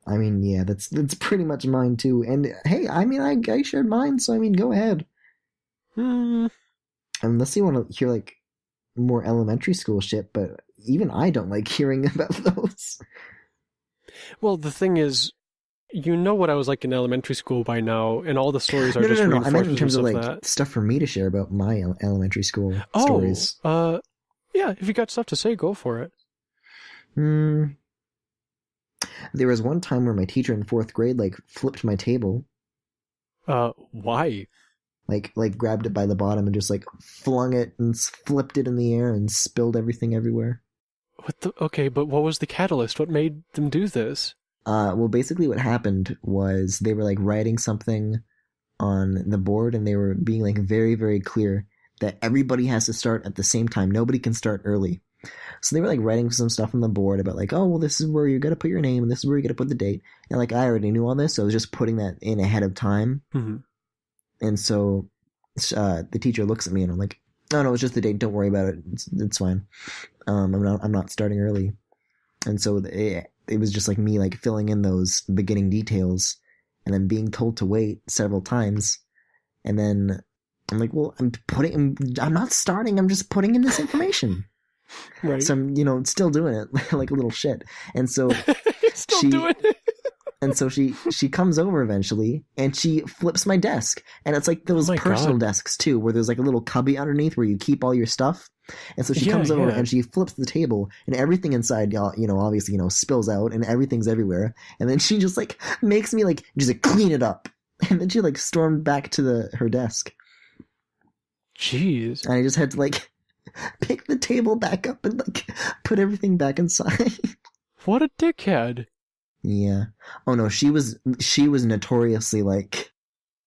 I mean, yeah, that's pretty much mine too. And hey, I mean, I shared mine, so I mean, go ahead. Unless you want to hear like more elementary school shit, but even I don't like hearing about those. Well, the thing is, you know what I was like in elementary school by now, and all the stories are No. reinforcements I meant in terms of like that. stuff for me to share about my elementary school stories. Yeah, if you got stuff to say, go for it. There was one time where my teacher in 4th grade like flipped my table. Why? Like grabbed it by the bottom and just like flung it and flipped it in the air and spilled everything everywhere. Okay, but what was the catalyst? What made them do this? Well, basically what happened was they were like writing something on the board and they were being like very, very clear that everybody has to start at the same time. Nobody can start early. So they were like writing some stuff on the board about like, oh, well, this is where you're going to put your name and this is where you're going to put the date. And like, I already knew all this, so I was just putting that in ahead of time. And so the teacher looks at me and I'm like, oh, no, it's just the date. Don't worry about it. It's fine. I'm not starting early. And so it was just like me like filling in those beginning details and then being told to wait several times. And then I'm like, well, I'm not starting. I'm just putting in this information. Right. So I'm, still doing it like a little shit. And so doing it. And so she comes over eventually and she flips my desk. And it's like those personal desks too, where there's like a little cubby underneath where you keep all your stuff. And so she comes over and she flips the table and everything inside, obviously, spills out and everything's everywhere. And then she just like makes me like, just like clean it up. And then she like stormed back to her desk. Jeez. And I just had to like pick the table back up and like put everything back inside. What a dickhead. Yeah. Oh no, she was notoriously like,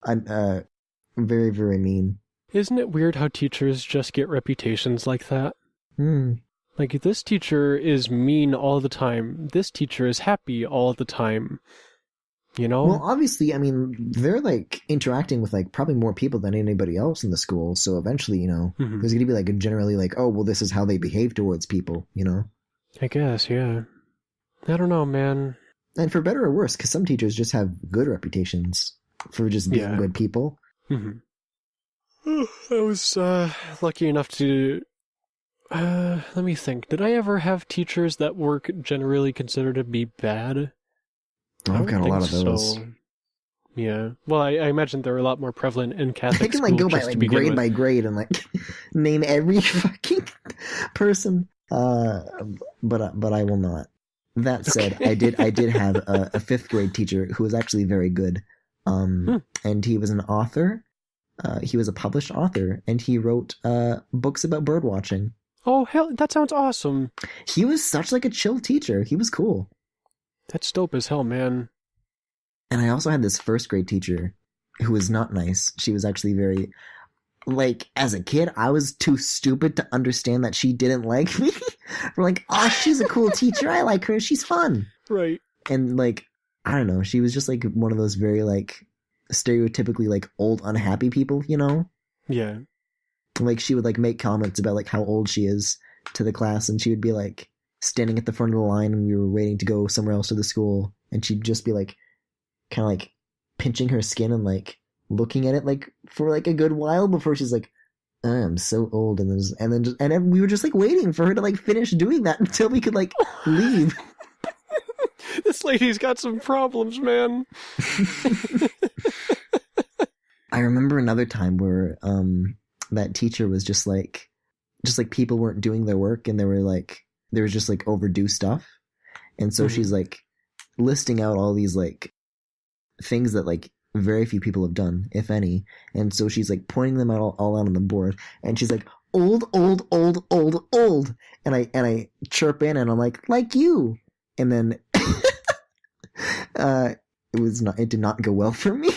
very, very mean. Isn't it weird how teachers just get reputations like that? Hmm. Like, this teacher is mean all the time. This teacher is happy all the time. You know? Well, obviously, I mean, they're like interacting with like probably more people than anybody else in the school. So eventually, Mhm. there's gonna be like generally like, oh, well, this is how they behave towards people, I guess, yeah. I don't know, man. And for better or worse, because some teachers just have good reputations for just being good people. Mhm. I was lucky enough to. Let me think. Did I ever have teachers that were generally considered to be bad? I've got a lot of those. So. Yeah. Well, I imagine they're a lot more prevalent in Catholic I can school. like go by just to like begin grade with. by grade and like name every fucking person. But I will not. That said, Okay. I did have a fifth grade teacher who was actually very good. And he was an author. He was a published author, and he wrote books about bird watching. Oh, hell, that sounds awesome. He was such like a chill teacher. He was cool. That's dope as hell, man. And I also had this first grade teacher who was not nice. She was actually very, like, as a kid, I was too stupid to understand that she didn't like me. We're like, oh, she's a cool teacher. I like her. She's fun. Right. And, like, I don't know. She was just, like, one of those very, like, stereotypically, like, old, unhappy people, Yeah. Like, she would, like, make comments about, like, how old she is to the class. And she would be, like, standing at the front of the line and we were waiting to go somewhere else to the school. And she'd just be, like, kind of, like, pinching her skin and, like, looking at it, like, for, like, a good while before she's like, I'm so old. And then we were just, like, waiting for her to, like, finish doing that until we could, like, leave. This lady's got some problems, man. I remember another time where that teacher was just like people weren't doing their work and there was just like overdue stuff. And so she's like listing out all these like things that like very few people have done, if any. And so she's like pointing them out all out on the board and she's like, old. And I chirp in and I'm like you. And then it did not go well for me.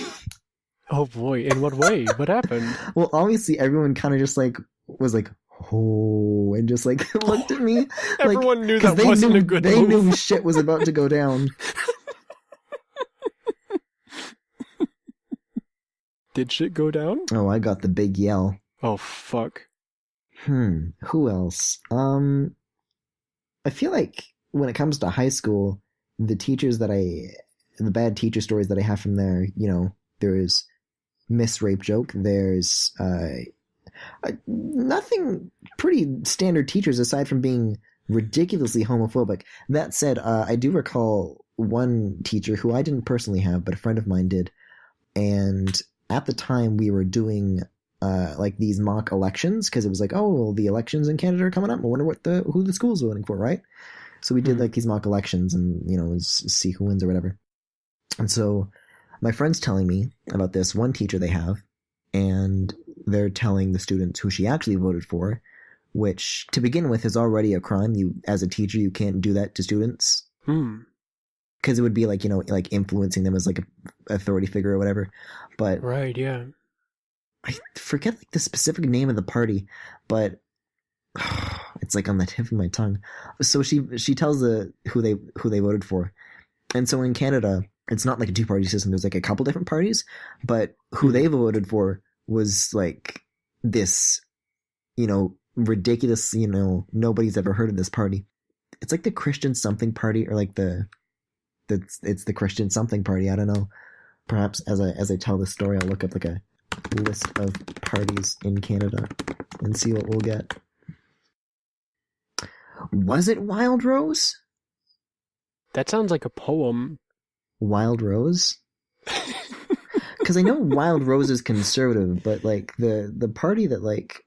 Oh boy, in what way? What happened? Well, obviously everyone kind of just like was like, oh, and just like looked at me. Everyone like, knew that wasn't a good They move. knew shit was about to go down. Did shit go down? Oh, I got the big yell. Oh fuck. Who else? I feel like when it comes to high school, the bad teacher stories that I have from there, there's Miss Rape Joke, there's nothing, pretty standard teachers aside from being ridiculously homophobic. That said, I do recall one teacher who I didn't personally have, but a friend of mine did. And at the time we were doing like these mock elections because it was like, oh, well, the elections in Canada are coming up. I wonder who the school's voting for, right? So we did like these mock elections and, see who wins or whatever. And so my friend's telling me about this one teacher they have, and they're telling the students who she actually voted for, which to begin with is already a crime. As a teacher, you can't do that to students. Because it would be like, like influencing them as like a authority figure or whatever. But right, yeah. I forget like the specific name of the party, but it's like on the tip of my tongue. So she tells who they voted for. And so in Canada, it's not like a two-party system. There's like a couple different parties, but who they voted for was like this, ridiculous, nobody's ever heard of this party. It's like the Christian something party, or like it's the Christian something party. I don't know. Perhaps as I tell this story, I'll look up like a list of parties in Canada and see what we'll get. Was it Wild Rose? That sounds like a poem. Wild Rose? Because I know Wild Rose is conservative, but like the party that like,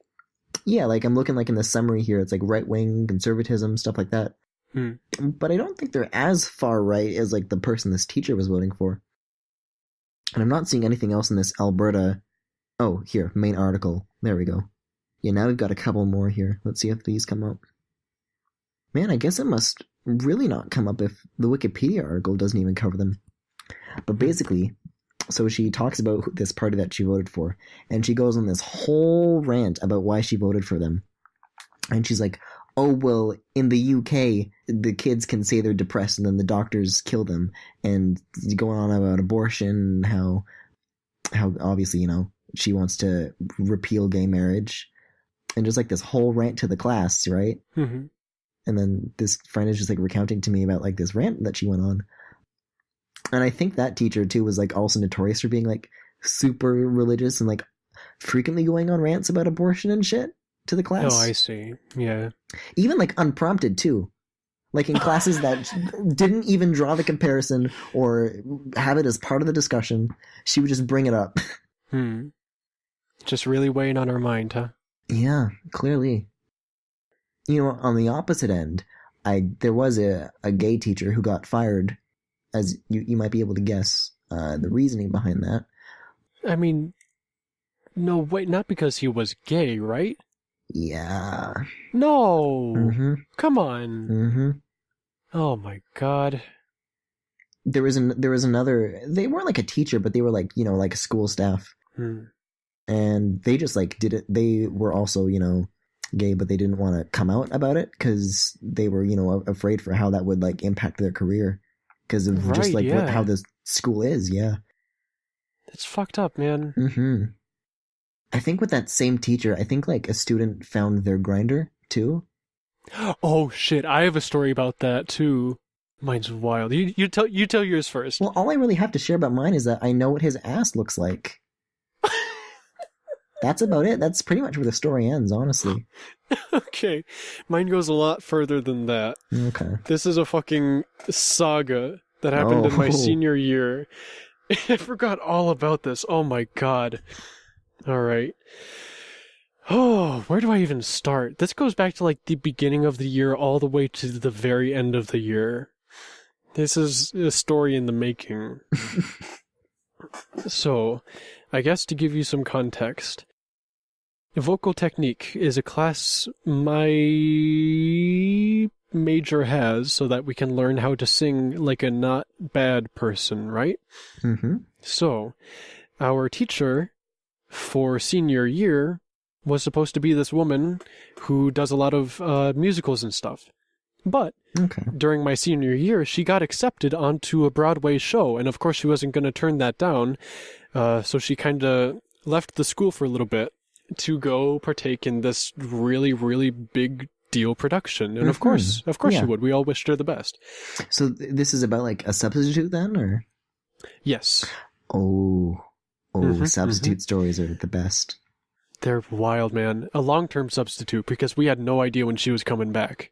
yeah, like I'm looking like in the summary here, it's like right-wing conservatism, stuff like that. But I don't think they're as far right as like the person this teacher was voting for. And I'm not seeing anything else in this Alberta. Oh, here, main article. There we go. Yeah, now we've got a couple more here. Let's see if these come up. Man, I guess it must really not come up if the Wikipedia article doesn't even cover them. But basically, So she talks about this party that she voted for, and she goes on this whole rant about why she voted for them. And she's like, oh, well, in the UK, the kids can say they're depressed and then the doctors kill them. And going on about abortion, how obviously, she wants to repeal gay marriage. And just like this whole rant to the class, right? Mm-hmm. And then this friend is just like recounting to me about like this rant that she went on. And I think that teacher too was like also notorious for being like super religious and like frequently going on rants about abortion and shit to the class. Oh, I see. Yeah. Even like unprompted too. Like in classes that didn't even draw the comparison or have it as part of the discussion, she would just bring it up. Just really weighing on her mind, huh? Yeah, clearly. On the opposite end, there was a gay teacher who got fired, as you might be able to guess the reasoning behind that. I mean, no, wait, not because he was gay, right? Yeah. No! Mm-hmm. Come on! Mm-hmm. Oh my god. There was another, they weren't like a teacher, but they were like, like school staff. And they just like did it, they were also, gay, but they didn't want to come out about it because they were, afraid for how that would like impact their career. Because of just like how the school is, yeah. It's fucked up, man. Mm-hmm. I think with that same teacher, I think like a student found their grinder too. Oh shit! I have a story about that too. Mine's wild. You tell yours first. Well, all I really have to share about mine is that I know what his ass looks like. That's about it. That's pretty much where the story ends, honestly. Okay. Mine goes a lot further than that. Okay. This is a fucking saga that happened in my senior year. I forgot all about this. Oh my god. Alright. Oh, where do I even start? This goes back to like the beginning of the year all the way to the very end of the year. This is a story in the making. So, I guess to give you some context, vocal technique is a class my major has so that we can learn how to sing like a not bad person, right? Mm-hmm. So, our teacher for senior year was supposed to be this woman who does a lot of musicals and stuff. But during my senior year, she got accepted onto a Broadway show, and of course she wasn't going to turn that down, so she kind of left the school for a little bit to go partake in this really, really big deal production. And of course she would. We all wished her the best. So this is about like a substitute then, or? Yes. Substitute stories are the best. They're wild, man. A long-term substitute, because we had no idea when she was coming back.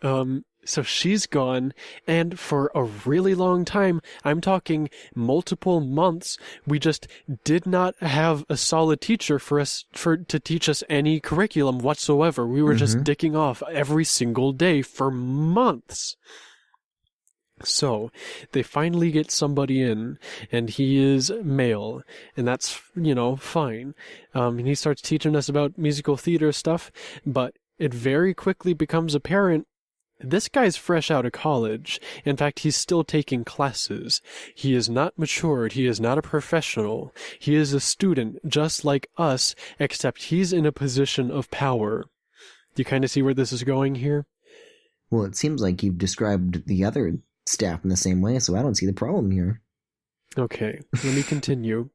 So she's gone, and for a really long time, I'm talking multiple months, we just did not have a solid teacher to teach us any curriculum whatsoever. We were just dicking off every single day for months. So, they finally get somebody in, and he is male, and that's, fine. And he starts teaching us about musical theater stuff, but it very quickly becomes apparent this guy's fresh out of college. In fact, he's still taking classes. He is not matured. He is not a professional. He is a student, just like us, except he's in a position of power. Do you kind of see where this is going here? Well, it seems like you've described the other staff in the same way, so I don't see the problem here. Okay, let me continue.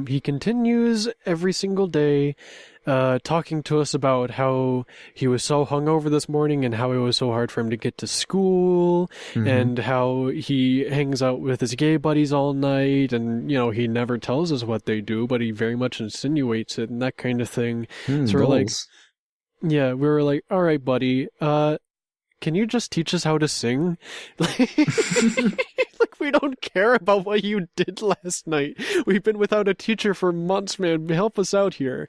He continues every single day, talking to us about how he was so hungover this morning and how it was so hard for him to get to school, and how he hangs out with his gay buddies all night, and, he never tells us what they do, but he very much insinuates it and that kind of thing. So we're like, we were like, all right, buddy, can you just teach us how to sing? Like, we don't care about what you did last night. We've been without a teacher for months, man. Help us out here.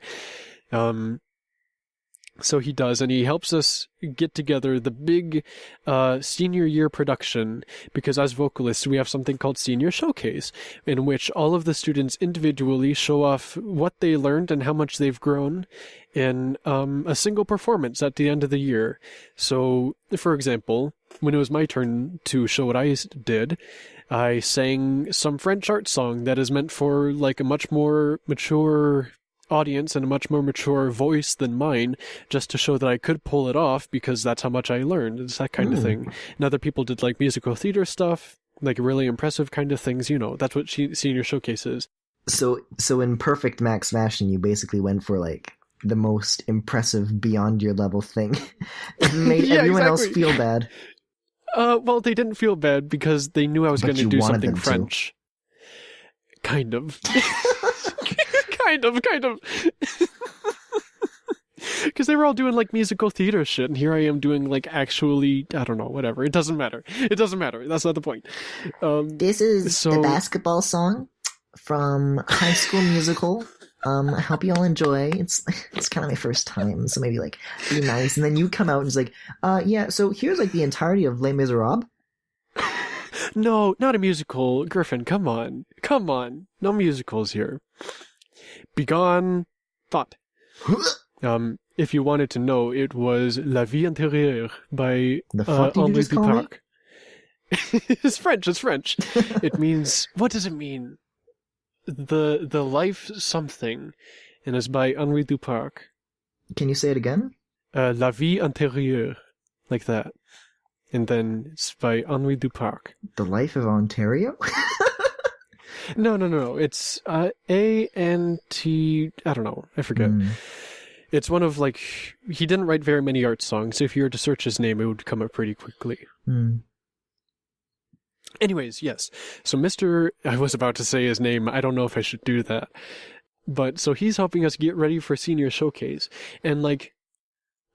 So he does, and he helps us get together the big senior year production, because as vocalists, we have something called Senior Showcase, in which all of the students individually show off what they learned and how much they've grown in a single performance at the end of the year. So, for example, when it was my turn to show what I did, I sang some French art song that is meant for like a much more mature audience and a much more mature voice than mine, just to show that I could pull it off, because that's how much I learned. It's that kind of thing. And other people did like musical theater stuff, like really impressive kind of things. You know, that's what Senior Showcase is. So in perfect Max fashion, you basically went for like the most impressive beyond your level thing. And made everyone else feel bad. Well, they didn't feel bad because they knew I was going to do something French. To. Kind of. Kind of. Because they were all doing like musical theater shit, and here I am doing like actually, I don't know, whatever. It doesn't matter. That's not the point. This is the basketball song from High School Musical. I hope you all enjoy. It's kind of my first time, so maybe like be nice. And then you come out and it's like, yeah. So here's like the entirety of Les Miserables. No, not a musical, Griffin. Come on. No musicals here. Begone, thought. If you wanted to know, it was La Vie Intérieure by Henri Duparc. It's French. It means, what does it mean? The life something, and it's by Henri Duparc. Can you say it again? La Vie Intérieure, like that. And then it's by Henri Duparc. The Life of Ontario? No. It's A-N-T... I don't know. I forget. It's one of, like... He didn't write very many art songs, so if you were to search his name, it would come up pretty quickly. Anyways, yes. So I was about to say his name. I don't know if I should do that. But, so he's helping us get ready for Senior Showcase. And, like...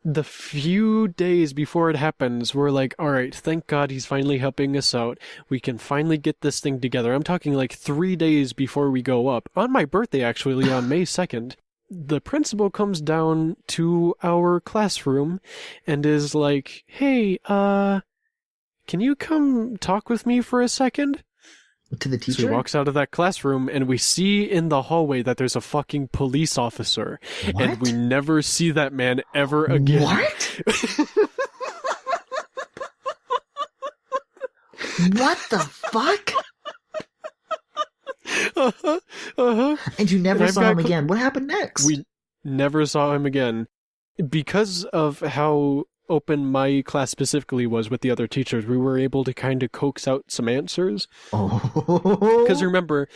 The few days before it happens, we're like, all right, thank God he's finally helping us out. We can finally get this thing together. I'm talking like 3 days before we go up. On my birthday, actually, on May 2nd, the principal comes down to our classroom and is like, hey, can you come talk with me for a second? To the teacher? So he walks out of that classroom, and we see in the hallway that there's a fucking police officer. What? And we never see that man ever again. What? What the fuck? And you never saw him again. What happened next? We never saw him again. Because of how open my class specifically was with the other teachers, we were able to kind of coax out some answers. Because remember,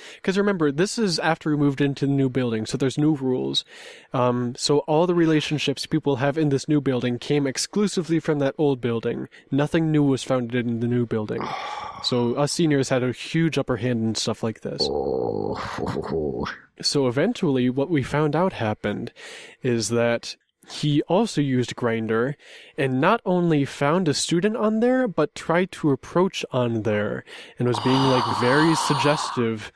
this is after we moved into the new building, so there's new rules. So all the relationships people have in this new building came exclusively from that old building. Nothing new was founded in the new building. So us seniors had a huge upper hand in stuff like this. So eventually what we found out happened is that he also used Grindr, and not only found a student on there, but tried to approach on there, and was being, like, very suggestive.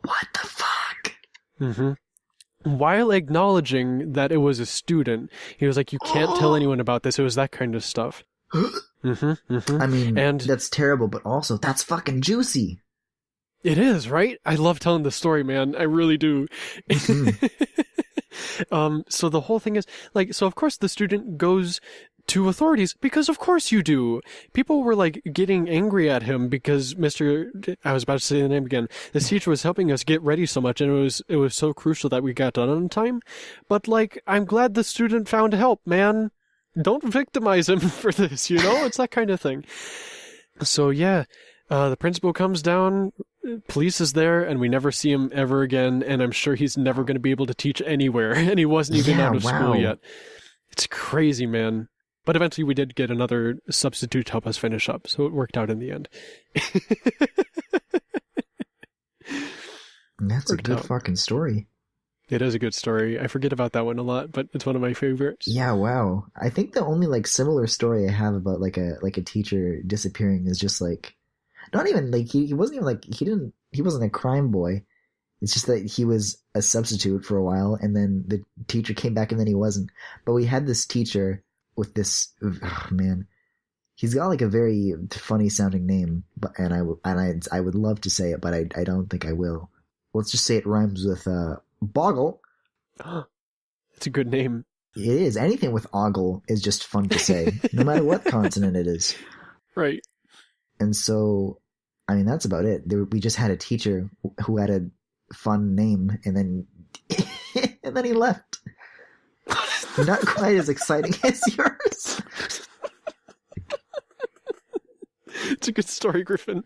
What the fuck? While acknowledging that it was a student. He was like, you can't tell anyone about this. It was that kind of stuff. I mean, and that's terrible, but also, that's fucking juicy. It is, right? I love telling the story, man. I really do. So the whole thing is, like, so of course the student goes to authorities, because of course you do. People were, like, getting angry at him because I was about to say the name again, this teacher was helping us get ready so much, and it was so crucial that we got done on time. But, like, I'm glad the student found help, man. Don't victimize him for this, you know? It's that kind of thing. So, yeah, the principal comes down, police is there, and we never see him ever again, and I'm sure he's never going to be able to teach anywhere, and he wasn't even out of school yet. It's crazy, man. But eventually we did get another substitute to help us finish up, so it worked out in the end. That's a good fucking story. It is a good story. I forget about that one a lot, but it's one of my favorites. Yeah, wow. I think the only, like, similar story I have about, like a teacher disappearing is just, like, not even, like, he wasn't even, like, he wasn't a crime boy. It's just that he was a substitute for a while, and then the teacher came back, and then he wasn't. But we had this teacher with this, oh man, he's got like a very funny sounding name, and I would love to say it, but I don't think I will. Let's just say it rhymes with Boggle. It's a good name. It is. Anything with ogle is just fun to say, no matter what consonant it is. Right. And so, I mean, that's about it. We just had a teacher who had a fun name, and then and then he left. Not quite as exciting as yours. It's a good story, Griffin.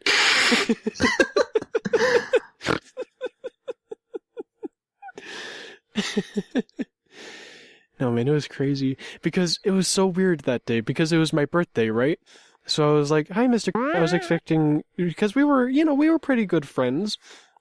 No, man, it was crazy because it was so weird that day because it was my birthday, right? So I was like, "Hi, Mr. I was expecting because we were pretty good friends.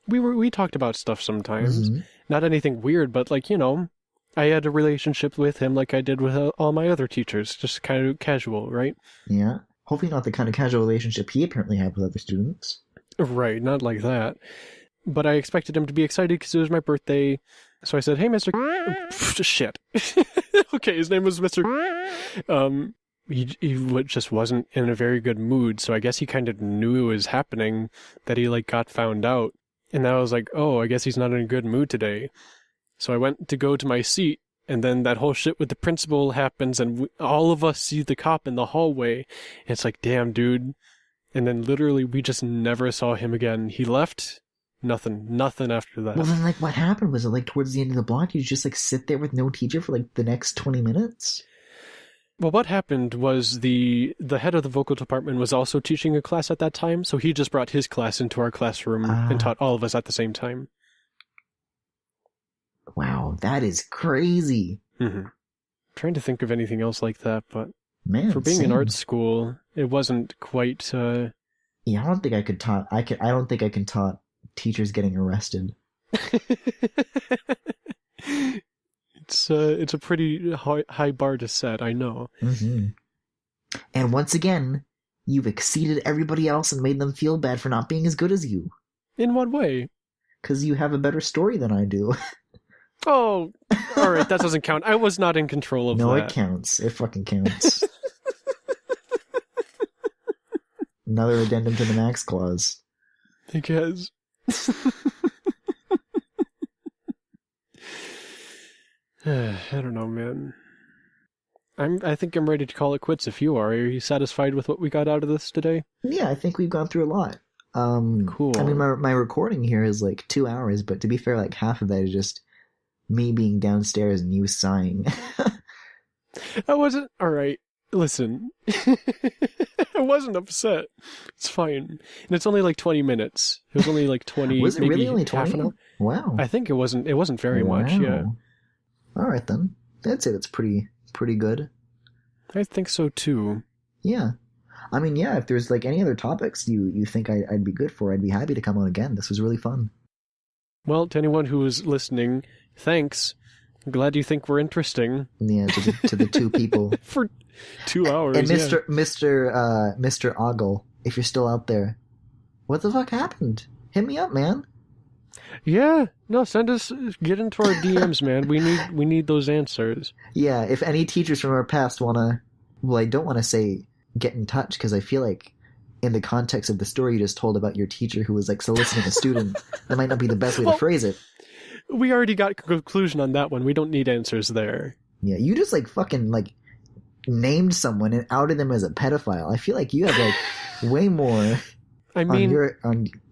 We talked about stuff sometimes. Mm-hmm. Not anything weird, but like, I had a relationship with him like I did with all my other teachers, just kind of casual, right? Yeah. Hopefully not the kind of casual relationship he apparently had with other students. Right, not like that. But I expected him to be excited because it was my birthday. So I said, "Hey, Mr. Shit." Okay, his name was Mr. He just wasn't in a very good mood, so I guess he kind of knew it was happening, that he like got found out. And I was like, oh, I guess he's not in a good mood today. So I went to go to my seat, and then that whole shit with the principal happens, and all of us see the cop in the hallway. And it's like, damn, dude. And then literally we just never saw him again. He left, nothing after that. Well, then, like, what happened? Was it, like, towards the end of the block, you just, like, sit there with no teacher for, like, the next 20 minutes? Well, what happened was the head of the vocal department was also teaching a class at that time, so he just brought his class into our classroom and taught all of us at the same time. Wow, that is crazy. Mm-hmm. Trying to think of anything else like that, but man, for being in art school, it wasn't quite. Yeah, I don't think I could taught. I don't think I can taught teachers getting arrested. It's a pretty high bar to set, I know. Mm-hmm. And once again, you've exceeded everybody else and made them feel bad for not being as good as you. In what way? Because you have a better story than I do. Oh, all right, that doesn't count. I was not in control of that. No, it counts. It fucking counts. Another addendum to the Max Clause. I guess. I don't know, man. I think I'm ready to call it quits if you are. Are you satisfied with what we got out of this today? Yeah, I think we've gone through a lot. Cool. I mean, my recording here is like 2 hours, but to be fair, like half of that is just me being downstairs and you sighing. I wasn't... Alright, listen. I wasn't upset. It's fine. And it's only like 20 minutes. It was only like 20... Was it maybe really only 20? half an hour? Wow. I think it wasn't very much, yeah. Alright then. I'd say that's pretty good. I think so too. Yeah. I mean, yeah, if there's like any other topics you think I'd be good for, I'd be happy to come on again. This was really fun. Well, to anyone who is listening, thanks. I'm glad you think we're interesting. Yeah, to the two people. For 2 hours, and Mr. Ogle, if you're still out there, what the fuck happened? Hit me up, man. Yeah, no, get into our DMs, man. We need those answers. Yeah, if any teachers from our past wanna, well, I don't want to say get in touch because I feel like in the context of the story you just told about your teacher who was like soliciting a student, that might not be the best way to phrase it. We already got a conclusion on that one. We don't need answers there. Yeah, you just like fucking like named someone and outed them as a pedophile. I feel like you have like way more. I mean,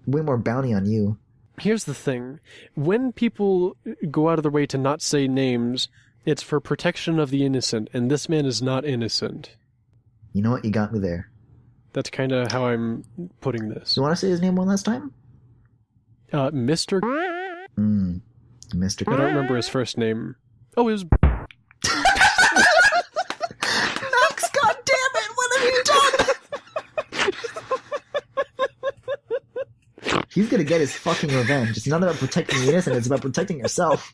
way more bounty on you. Here's the thing. When people go out of their way to not say names, it's for protection of the innocent, and this man is not innocent. You know what? You got me there. That's kind of how I'm putting this. You want to say his name one last time? Mr. Mr. I don't remember his first name. Oh, it was... Max, goddammit! What have you done? He's gonna get his fucking revenge. It's not about protecting the innocent, it's about protecting yourself.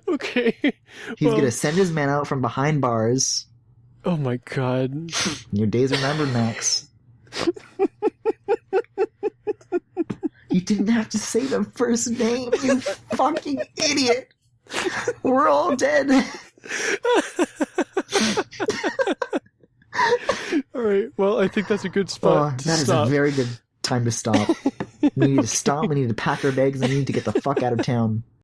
Okay. He's gonna send his man out from behind bars. Oh my god. Your days are numbered, Max. You didn't have to say the first name, you fucking idiot. We're all dead. All right. Well, I think that's a good spot to That stop. is a very good time to stop. We need to stop. We need to pack our bags and we need to get the fuck out of town.